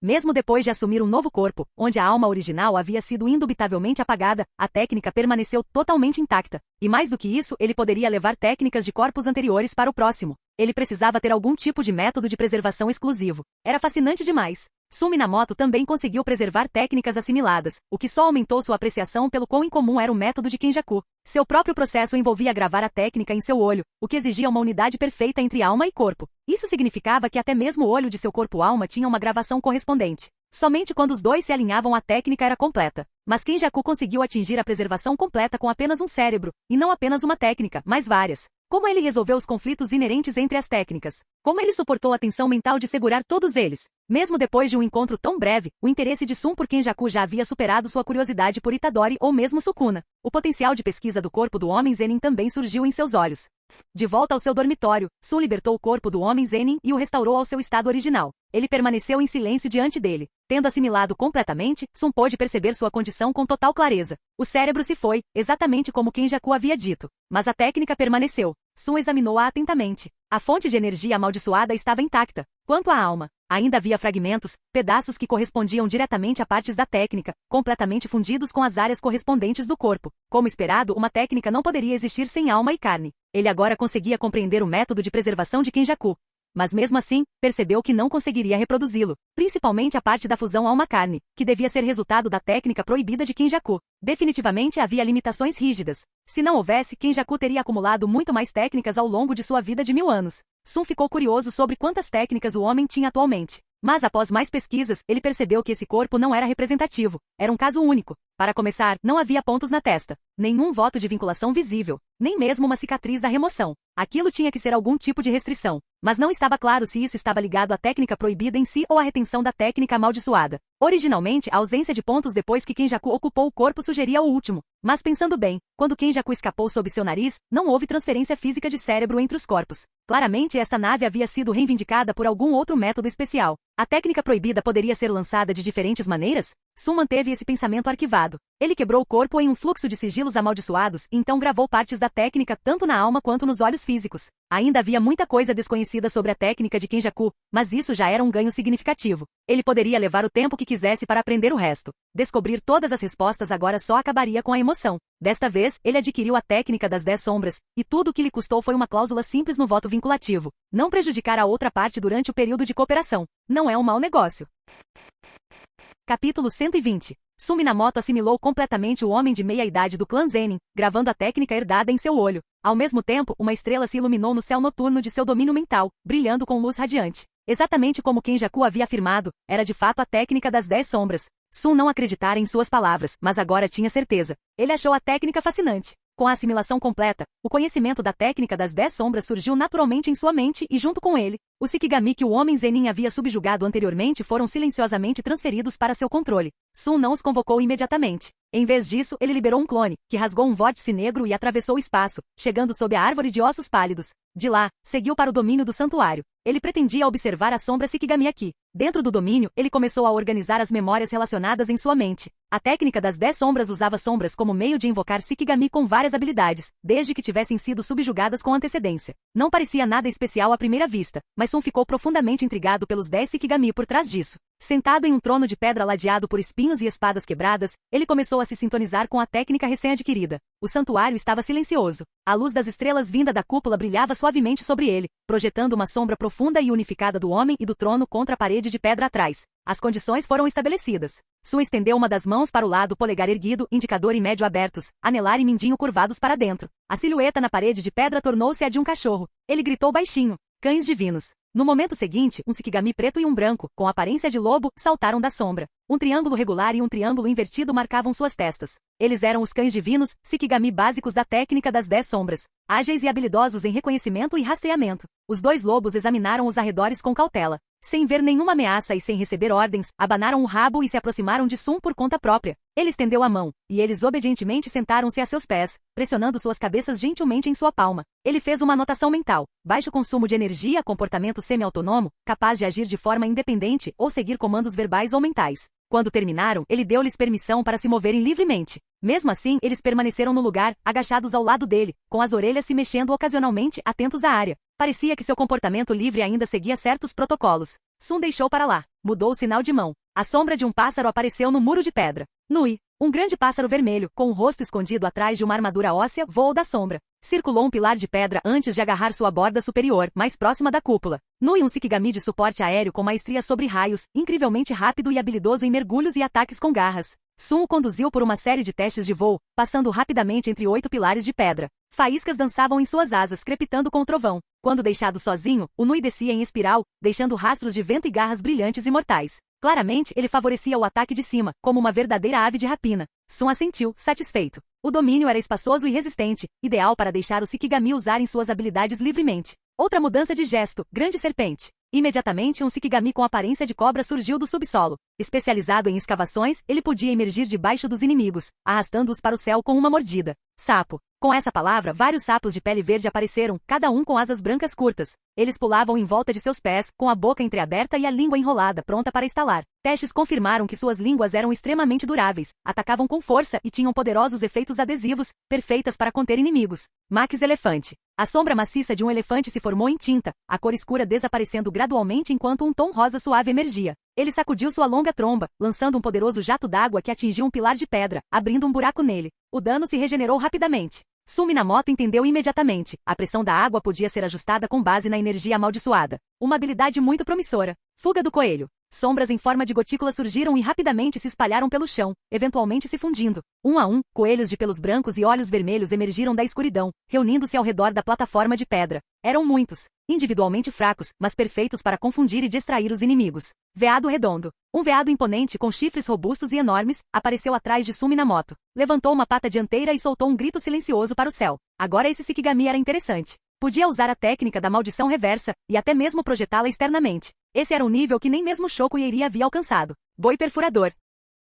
Mesmo depois de assumir um novo corpo, onde a alma original havia sido indubitavelmente apagada, a técnica permaneceu totalmente intacta. E mais do que isso, ele poderia levar técnicas de corpos anteriores para o próximo. Ele precisava ter algum tipo de método de preservação exclusivo. Era fascinante demais. Sun Minamoto também conseguiu preservar técnicas assimiladas, o que só aumentou sua apreciação pelo quão incomum era o método de Kenjaku. Seu próprio processo envolvia gravar a técnica em seu olho, o que exigia uma unidade perfeita entre alma e corpo. Isso significava que até mesmo o olho de seu corpo-alma tinha uma gravação correspondente. Somente quando os dois se alinhavam a técnica era completa. Mas Kenjaku conseguiu atingir a preservação completa com apenas um cérebro, e não apenas uma técnica, mas várias. Como ele resolveu os conflitos inerentes entre as técnicas? Como ele suportou a tensão mental de segurar todos eles? Mesmo depois de um encontro tão breve, o interesse de Sun por Kenjaku já havia superado sua curiosidade por Itadori ou mesmo Sukuna. O potencial de pesquisa do corpo do homem Zenin também surgiu em seus olhos. De volta ao seu dormitório, Sun libertou o corpo do homem Zenin e o restaurou ao seu estado original. Ele permaneceu em silêncio diante dele. Tendo assimilado completamente, Sun pôde perceber sua condição com total clareza. O cérebro se foi, exatamente como Kenjaku havia dito. Mas a técnica permaneceu. Sun examinou-a atentamente. A fonte de energia amaldiçoada estava intacta. Quanto à alma, ainda havia fragmentos, pedaços que correspondiam diretamente a partes da técnica, completamente fundidos com as áreas correspondentes do corpo. Como esperado, uma técnica não poderia existir sem alma e carne. Ele agora conseguia compreender o método de preservação de Kenjaku. Mas mesmo assim, percebeu que não conseguiria reproduzi-lo, principalmente a parte da fusão alma-carne, que devia ser resultado da técnica proibida de Kenjaku. Definitivamente havia limitações rígidas. Se não houvesse, Kenjaku teria acumulado muito mais técnicas ao longo de sua vida de 1000 anos. Sun ficou curioso sobre quantas técnicas o homem tinha atualmente. Mas após mais pesquisas, ele percebeu que esse corpo não era representativo. Era um caso único. Para começar, não havia pontos na testa. Nenhum voto de vinculação visível. Nem mesmo uma cicatriz da remoção. Aquilo tinha que ser algum tipo de restrição. Mas não estava claro se isso estava ligado à técnica proibida em si ou à retenção da técnica amaldiçoada. Originalmente, a ausência de pontos depois que Kenjaku ocupou o corpo sugeria o último. Mas pensando bem, quando Kenjaku escapou sob seu nariz, não houve transferência física de cérebro entre os corpos. Claramente esta nave havia sido reivindicada por algum outro método especial. A técnica proibida poderia ser lançada de diferentes maneiras? Sun manteve esse pensamento arquivado. Ele quebrou o corpo em um fluxo de sigilos amaldiçoados e então gravou partes da técnica tanto na alma quanto nos olhos físicos. Ainda havia muita coisa desconhecida sobre a técnica de Kenjaku, mas isso já era um ganho significativo. Ele poderia levar o tempo que quisesse para aprender o resto. Descobrir todas as respostas agora só acabaria com a emoção. Desta vez, ele adquiriu a técnica das 10 sombras, e tudo o que lhe custou foi uma cláusula simples no voto vinculativo. Não prejudicar a outra parte durante o período de cooperação. Não é um mau negócio. Capítulo 120. Sun Minamoto assimilou completamente o homem de meia-idade do clã Zenin, gravando a técnica herdada em seu olho. Ao mesmo tempo, uma estrela se iluminou no céu noturno de seu domínio mental, brilhando com luz radiante. Exatamente como Kenjaku havia afirmado, era de fato a técnica das 10 sombras. Sun não acreditara em suas palavras, mas agora tinha certeza. Ele achou a técnica fascinante. Com a assimilação completa, o conhecimento da técnica das 10 sombras surgiu naturalmente em sua mente e junto com ele, os Shikigami que o homem Zenin havia subjugado anteriormente foram silenciosamente transferidos para seu controle. Sun não os convocou imediatamente. Em vez disso, ele liberou um clone, que rasgou um vórtice negro e atravessou o espaço, chegando sob a árvore de ossos pálidos. De lá, seguiu para o domínio do santuário. Ele pretendia observar a sombra Shikigami aqui. Dentro do domínio, ele começou a organizar as memórias relacionadas em sua mente. A técnica das 10 sombras usava sombras como meio de invocar Shikigami com várias habilidades, desde que tivessem sido subjugadas com antecedência. Não parecia nada especial à primeira vista, mas Sun ficou profundamente intrigado pelos 10 Shikigami por trás disso. Sentado em um trono de pedra ladeado por espinhos e espadas quebradas, ele começou a se sintonizar com a técnica recém-adquirida. O santuário estava silencioso. A luz das estrelas vinda da cúpula brilhava suavemente sobre ele, projetando uma sombra profunda e unificada do homem e do trono contra a parede de pedra atrás. As condições foram estabelecidas. Sun estendeu uma das mãos para o lado, polegar erguido, indicador e médio abertos, anelar e mindinho curvados para dentro. A silhueta na parede de pedra tornou-se a de um cachorro. Ele gritou baixinho: "Cães divinos!" No momento seguinte, um Shikigami preto e um branco, com aparência de lobo, saltaram da sombra. Um triângulo regular e um triângulo invertido marcavam suas testas. Eles eram os cães divinos, Shikigami básicos da técnica das 10 sombras. Ágeis e habilidosos em reconhecimento e rastreamento. Os dois lobos examinaram os arredores com cautela. Sem ver nenhuma ameaça e sem receber ordens, abanaram o rabo e se aproximaram de Sun por conta própria. Ele estendeu a mão, e eles obedientemente sentaram-se a seus pés, pressionando suas cabeças gentilmente em sua palma. Ele fez uma anotação mental: baixo consumo de energia, comportamento semi-autônomo, capaz de agir de forma independente ou seguir comandos verbais ou mentais. Quando terminaram, ele deu-lhes permissão para se moverem livremente. Mesmo assim, eles permaneceram no lugar, agachados ao lado dele, com as orelhas se mexendo ocasionalmente, atentos à área. Parecia que seu comportamento livre ainda seguia certos protocolos. Sun deixou para lá. Mudou o sinal de mão. A sombra de um pássaro apareceu no muro de pedra. Nui, um grande pássaro vermelho, com o rosto escondido atrás de uma armadura óssea, voou da sombra. Circulou um pilar de pedra antes de agarrar sua borda superior, mais próxima da cúpula. Nui, um Shikigami de suporte aéreo com maestria sobre raios, incrivelmente rápido e habilidoso em mergulhos e ataques com garras. Sun o conduziu por uma série de testes de voo, passando rapidamente entre 8 pilares de pedra. Faíscas dançavam em suas asas, crepitando com o trovão. Quando deixado sozinho, o Nui descia em espiral, deixando rastros de vento e garras brilhantes e mortais. Claramente, ele favorecia o ataque de cima, como uma verdadeira ave de rapina. Sun assentiu, satisfeito. O domínio era espaçoso e resistente, ideal para deixar o Shikigami usarem suas habilidades livremente. Outra mudança de gesto, grande serpente. Imediatamente um Shikigami com aparência de cobra surgiu do subsolo. Especializado em escavações, ele podia emergir debaixo dos inimigos, arrastando-os para o céu com uma mordida. Sapo. Com essa palavra, vários sapos de pele verde apareceram, cada um com asas brancas curtas. Eles pulavam em volta de seus pés, com a boca entreaberta e a língua enrolada, pronta para estalar. Testes confirmaram que suas línguas eram extremamente duráveis, atacavam com força e tinham poderosos efeitos adesivos, perfeitas para conter inimigos. Max elefante. A sombra maciça de um elefante se formou em tinta, a cor escura desaparecendo gradualmente enquanto um tom rosa suave emergia. Ele sacudiu sua longa tromba, lançando um poderoso jato d'água que atingiu um pilar de pedra, abrindo um buraco nele. O dano se regenerou rapidamente. Sun Minamoto entendeu imediatamente. A pressão da água podia ser ajustada com base na energia amaldiçoada. Uma habilidade muito promissora. Fuga do coelho. Sombras em forma de gotícula surgiram e rapidamente se espalharam pelo chão, eventualmente se fundindo. Um a um, coelhos de pelos brancos e olhos vermelhos emergiram da escuridão, reunindo-se ao redor da plataforma de pedra. Eram muitos, individualmente fracos, mas perfeitos para confundir e distrair os inimigos. Veado redondo. Um veado imponente com chifres robustos e enormes, apareceu atrás de Sun Minamoto. Levantou uma pata dianteira e soltou um grito silencioso para o céu. Agora esse Shikigami era interessante. Podia usar a técnica da maldição reversa, e até mesmo projetá-la externamente. Esse era um nível que nem mesmo Shoko Yeri havia alcançado. Boi perfurador.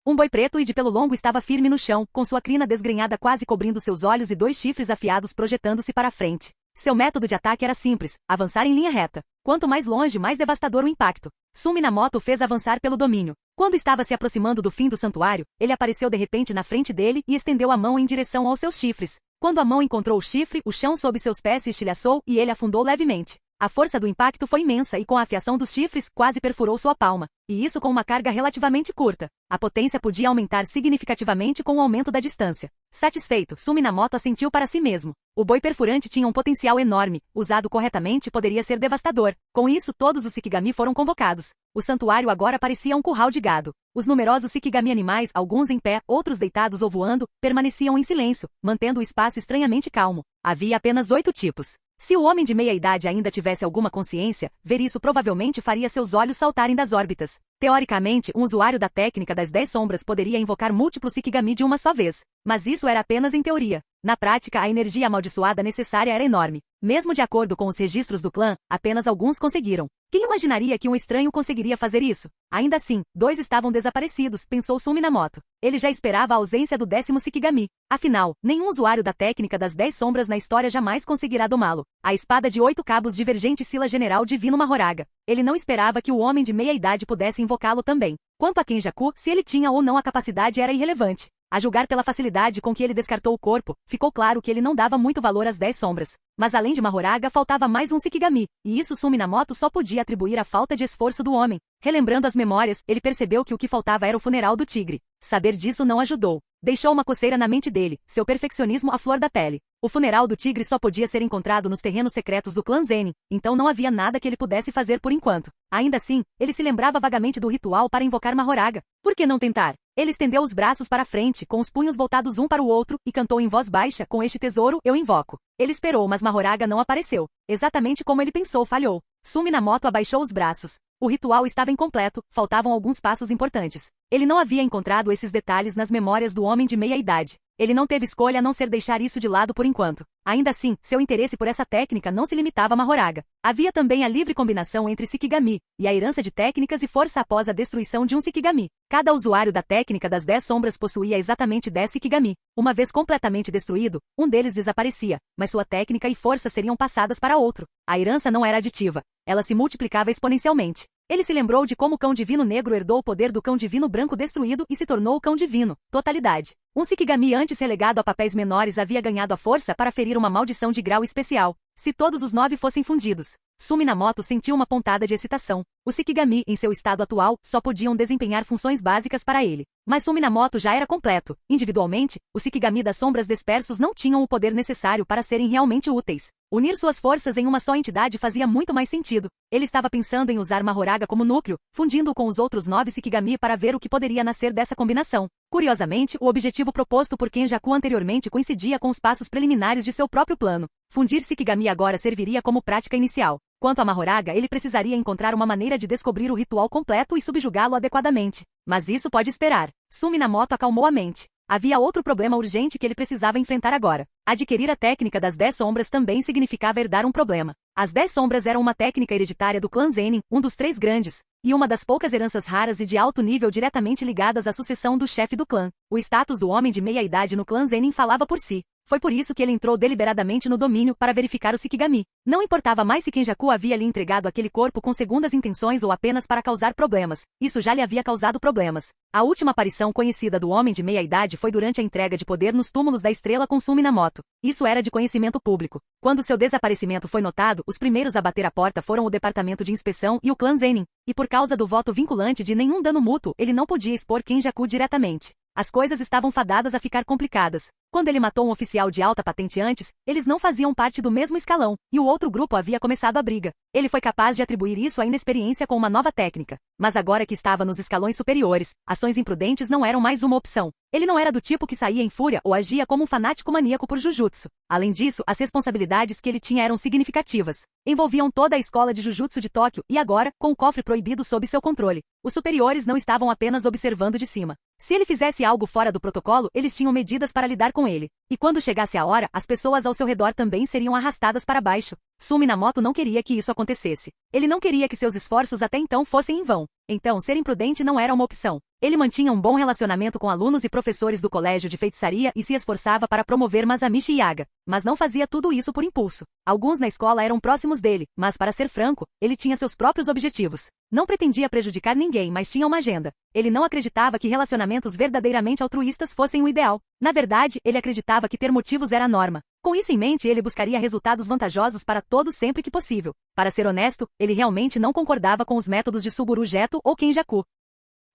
Um boi preto e de pelo longo estava firme no chão, com sua crina desgrenhada quase cobrindo seus olhos e dois chifres afiados projetando-se para a frente. Seu método de ataque era simples, avançar em linha reta. Quanto mais longe, mais devastador o impacto. Sun Minamoto o fez avançar pelo domínio. Quando estava se aproximando do fim do santuário, ele apareceu de repente na frente dele e estendeu a mão em direção aos seus chifres. Quando a mão encontrou o chifre, o chão sob seus pés se estilhaçou e ele afundou levemente. A força do impacto foi imensa e com a afiação dos chifres, quase perfurou sua palma. E isso com uma carga relativamente curta. A potência podia aumentar significativamente com o aumento da distância. Satisfeito, Sun Minamoto assentiu para si mesmo. O boi perfurante tinha um potencial enorme, usado corretamente poderia ser devastador. Com isso todos os Shikigami foram convocados. O santuário agora parecia um curral de gado. Os numerosos Shikigami animais, alguns em pé, outros deitados ou voando, permaneciam em silêncio, mantendo o espaço estranhamente calmo. Havia apenas 8 tipos. Se o homem de meia-idade ainda tivesse alguma consciência, ver isso provavelmente faria seus olhos saltarem das órbitas. Teoricamente, um usuário da técnica das 10 sombras poderia invocar múltiplos Shikigami de uma só vez. Mas isso era apenas em teoria. Na prática, a energia amaldiçoada necessária era enorme. Mesmo de acordo com os registros do clã, apenas alguns conseguiram. Quem imaginaria que um estranho conseguiria fazer isso? Ainda assim, 2 estavam desaparecidos, pensou Sun Minamoto. Ele já esperava a ausência do 10º Shikigami. Afinal, nenhum usuário da técnica das 10 sombras na história jamais conseguirá domá-lo. A espada de 8 cabos divergente Sila General Divino Mahoraga. Ele não esperava que o homem de meia-idade pudesse invocá-lo também. Quanto a Kenjaku, se ele tinha ou não a capacidade era irrelevante. A julgar pela facilidade com que ele descartou o corpo, ficou claro que ele não dava muito valor às 10 sombras. Mas além de Mahoraga faltava mais um Shikigami, e isso Sun Minamoto só podia atribuir à falta de esforço do homem. Relembrando as memórias, ele percebeu que o que faltava era o funeral do tigre. Saber disso não ajudou. Deixou uma coceira na mente dele, seu perfeccionismo à flor da pele. O funeral do tigre só podia ser encontrado nos terrenos secretos do clã Zenin, então não havia nada que ele pudesse fazer por enquanto. Ainda assim, ele se lembrava vagamente do ritual para invocar Mahoraga. Por que não tentar? Ele estendeu os braços para frente, com os punhos voltados um para o outro, e cantou em voz baixa, com este tesouro, eu invoco. Ele esperou, mas Mahoraga não apareceu. Exatamente como ele pensou, falhou. Sun Minamoto abaixou os braços. O ritual estava incompleto, faltavam alguns passos importantes. Ele não havia encontrado esses detalhes nas memórias do homem de meia-idade. Ele não teve escolha a não ser deixar isso de lado por enquanto. Ainda assim, seu interesse por essa técnica não se limitava a Mahoraga. Havia também a livre combinação entre Shikigami, e a herança de técnicas e força após a destruição de um Shikigami. Cada usuário da técnica das 10 sombras possuía exatamente 10 Shikigami. Uma vez completamente destruído, um deles desaparecia, mas sua técnica e força seriam passadas para outro. A herança não era aditiva. Ela se multiplicava exponencialmente. Ele se lembrou de como o cão divino negro herdou o poder do cão divino branco destruído e se tornou o cão divino. Totalidade. Um Shikigami antes relegado a papéis menores havia ganhado a força para ferir uma maldição de grau especial. Se todos os 9 fossem fundidos. Sun Minamoto sentiu uma pontada de excitação. Os Shikigami, em seu estado atual, só podiam desempenhar funções básicas para ele. Mas Sun Minamoto já era completo. Individualmente, os Shikigami das sombras dispersos não tinham o poder necessário para serem realmente úteis. Unir suas forças em uma só entidade fazia muito mais sentido. Ele estava pensando em usar Mahoraga como núcleo, fundindo-o com os outros 9 Shikigami para ver o que poderia nascer dessa combinação. Curiosamente, o objetivo proposto por Kenjaku anteriormente coincidia com os passos preliminares de seu próprio plano. Fundir Shikigami agora serviria como prática inicial. Quanto a Mahoraga, ele precisaria encontrar uma maneira de descobrir o ritual completo e subjugá-lo adequadamente. Mas isso pode esperar. Suminamoto acalmou a mente. Havia outro problema urgente que ele precisava enfrentar agora. Adquirir a técnica das 10 sombras também significava herdar um problema. As 10 sombras eram uma técnica hereditária do clã Zenin, um dos 3 grandes, e uma das poucas heranças raras e de alto nível diretamente ligadas à sucessão do chefe do clã. O status do homem de meia-idade no clã Zenin falava por si. Foi por isso que ele entrou deliberadamente no domínio para verificar o Shikigami. Não importava mais se Kenjaku havia lhe entregado aquele corpo com segundas intenções ou apenas para causar problemas. Isso já lhe havia causado problemas. A última aparição conhecida do homem de meia-idade foi durante a entrega de poder nos túmulos da estrela com Suminamoto. Isso era de conhecimento público. Quando seu desaparecimento foi notado, os primeiros a bater a porta foram o departamento de inspeção e o clã Zenin. E por causa do voto vinculante de nenhum dano mútuo, ele não podia expor Kenjaku diretamente. As coisas estavam fadadas a ficar complicadas. Quando ele matou um oficial de alta patente antes, eles não faziam parte do mesmo escalão, e o outro grupo havia começado a briga. Ele foi capaz de atribuir isso à inexperiência com uma nova técnica. Mas agora que estava nos escalões superiores, ações imprudentes não eram mais uma opção. Ele não era do tipo que saía em fúria ou agia como um fanático maníaco por Jujutsu. Além disso, as responsabilidades que ele tinha eram significativas. Envolviam toda a escola de Jujutsu de Tóquio e agora, com o cofre proibido sob seu controle, os superiores não estavam apenas observando de cima. Se ele fizesse algo fora do protocolo, eles tinham medidas para lidar com ele. E quando chegasse a hora, as pessoas ao seu redor também seriam arrastadas para baixo. Suminamoto não queria que isso acontecesse. Ele não queria que seus esforços até então fossem em vão. Então, ser imprudente não era uma opção. Ele mantinha um bom relacionamento com alunos e professores do colégio de feitiçaria e se esforçava para promover Masamichi Yaga, mas não fazia tudo isso por impulso. Alguns na escola eram próximos dele, mas para ser franco, ele tinha seus próprios objetivos. Não pretendia prejudicar ninguém, mas tinha uma agenda. Ele não acreditava que relacionamentos verdadeiramente altruístas fossem o ideal. Na verdade, ele acreditava que ter motivos era a norma. Com isso em mente, ele buscaria resultados vantajosos para todos sempre que possível. Para ser honesto, ele realmente não concordava com os métodos de Suguru Geto ou Kenjaku.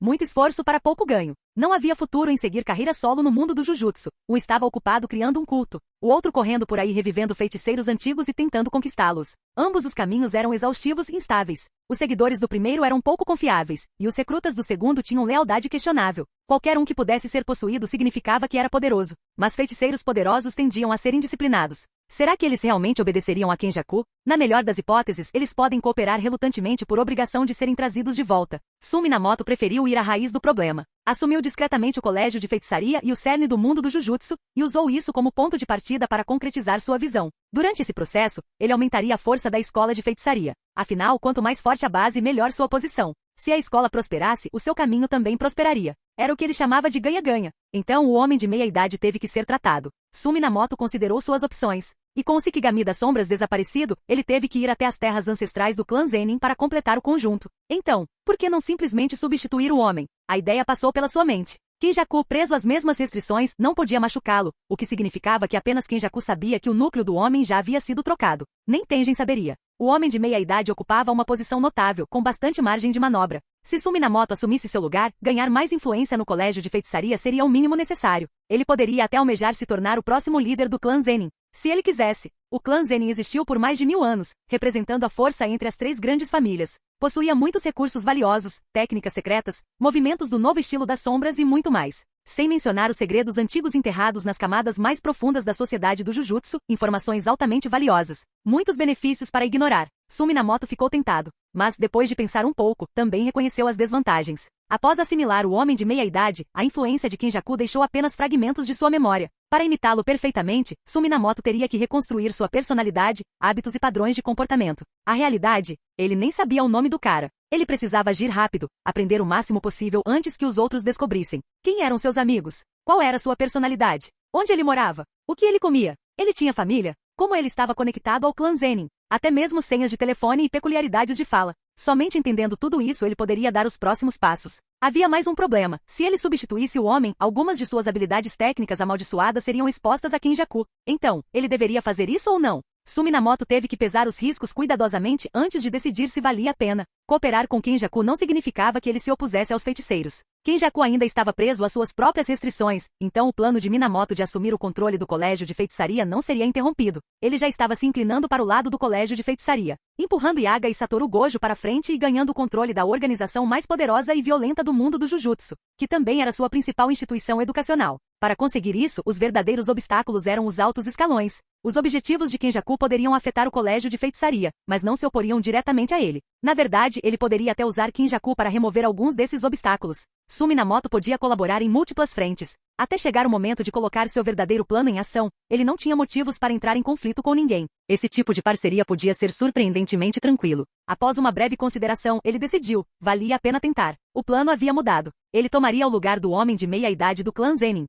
Muito esforço para pouco ganho. Não havia futuro em seguir carreira solo no mundo do Jujutsu. Um estava ocupado criando um culto, o outro correndo por aí revivendo feiticeiros antigos e tentando conquistá-los. Ambos os caminhos eram exaustivos e instáveis. Os seguidores do primeiro eram pouco confiáveis, e os recrutas do segundo tinham lealdade questionável. Qualquer um que pudesse ser possuído significava que era poderoso, mas feiticeiros poderosos tendiam a ser indisciplinados. Será que eles realmente obedeceriam a Kenjaku? Na melhor das hipóteses, eles podem cooperar relutantemente por obrigação de serem trazidos de volta. Suminamoto preferiu ir à raiz do problema. Assumiu discretamente o colégio de feitiçaria e o cerne do mundo do Jujutsu, e usou isso como ponto de partida para concretizar sua visão. Durante esse processo, ele aumentaria a força da escola de feitiçaria. Afinal, quanto mais forte a base, melhor sua posição. Se a escola prosperasse, o seu caminho também prosperaria. Era o que ele chamava de ganha-ganha. Então o homem de meia-idade teve que ser tratado. Suminamoto considerou suas opções. E com o Shikigami das Sombras desaparecido, ele teve que ir até as terras ancestrais do clã Zenin para completar o conjunto. Então, por que não simplesmente substituir o homem? A ideia passou pela sua mente. Kenjaku, preso às mesmas restrições, não podia machucá-lo, o que significava que apenas Kenjaku sabia que o núcleo do homem já havia sido trocado. Nem Tengen saberia. O homem de meia-idade ocupava uma posição notável, com bastante margem de manobra. Se Suminamoto assumisse seu lugar, ganhar mais influência no colégio de feitiçaria seria o mínimo necessário. Ele poderia até almejar se tornar o próximo líder do clã Zenin. Se ele quisesse. O clã Zenin existiu por mais de 1000 anos, representando a força entre as 3 grandes famílias. Possuía muitos recursos valiosos, técnicas secretas, movimentos do novo estilo das sombras e muito mais. Sem mencionar os segredos antigos enterrados nas camadas mais profundas da sociedade do Jujutsu, informações altamente valiosas. Muitos benefícios para ignorar. Suminamoto ficou tentado, mas depois de pensar um pouco, também reconheceu as desvantagens. Após assimilar o homem de meia-idade, a influência de Kenjaku deixou apenas fragmentos de sua memória. Para imitá-lo perfeitamente, Suminamoto teria que reconstruir sua personalidade, hábitos e padrões de comportamento. A realidade, ele nem sabia o nome do cara. Ele precisava agir rápido, aprender o máximo possível antes que os outros descobrissem. Quem eram seus amigos? Qual era sua personalidade? Onde ele morava? O que ele comia? Ele tinha família? Como ele estava conectado ao clã Zenin? Até mesmo senhas de telefone e peculiaridades de fala. Somente entendendo tudo isso ele poderia dar os próximos passos. Havia mais um problema. Se ele substituísse o homem, algumas de suas habilidades técnicas amaldiçoadas seriam expostas a Kenjaku. Então, ele deveria fazer isso ou não? Suminamoto teve que pesar os riscos cuidadosamente antes de decidir se valia a pena. Cooperar com Kenjaku não significava que ele se opusesse aos feiticeiros. Kenjaku ainda estava preso às suas próprias restrições, então o plano de Minamoto de assumir o controle do colégio de feitiçaria não seria interrompido. Ele já estava se inclinando para o lado do colégio de feitiçaria, empurrando Yaga e Satoru Gojo para frente e ganhando o controle da organização mais poderosa e violenta do mundo do Jujutsu, que também era sua principal instituição educacional. Para conseguir isso, os verdadeiros obstáculos eram os altos escalões. Os objetivos de Kenjaku poderiam afetar o colégio de feitiçaria, mas não se oporiam diretamente a ele. Na verdade, ele poderia até usar Kenjaku para remover alguns desses obstáculos. Minamoto podia colaborar em múltiplas frentes. Até chegar o momento de colocar seu verdadeiro plano em ação, ele não tinha motivos para entrar em conflito com ninguém. Esse tipo de parceria podia ser surpreendentemente tranquilo. Após uma breve consideração, ele decidiu, valia a pena tentar. O plano havia mudado. Ele tomaria o lugar do homem de meia-idade do clã Zenin.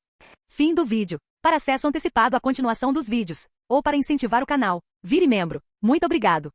Fim do vídeo. Para acesso antecipado à continuação dos vídeos, ou para incentivar o canal, vire membro. Muito obrigado.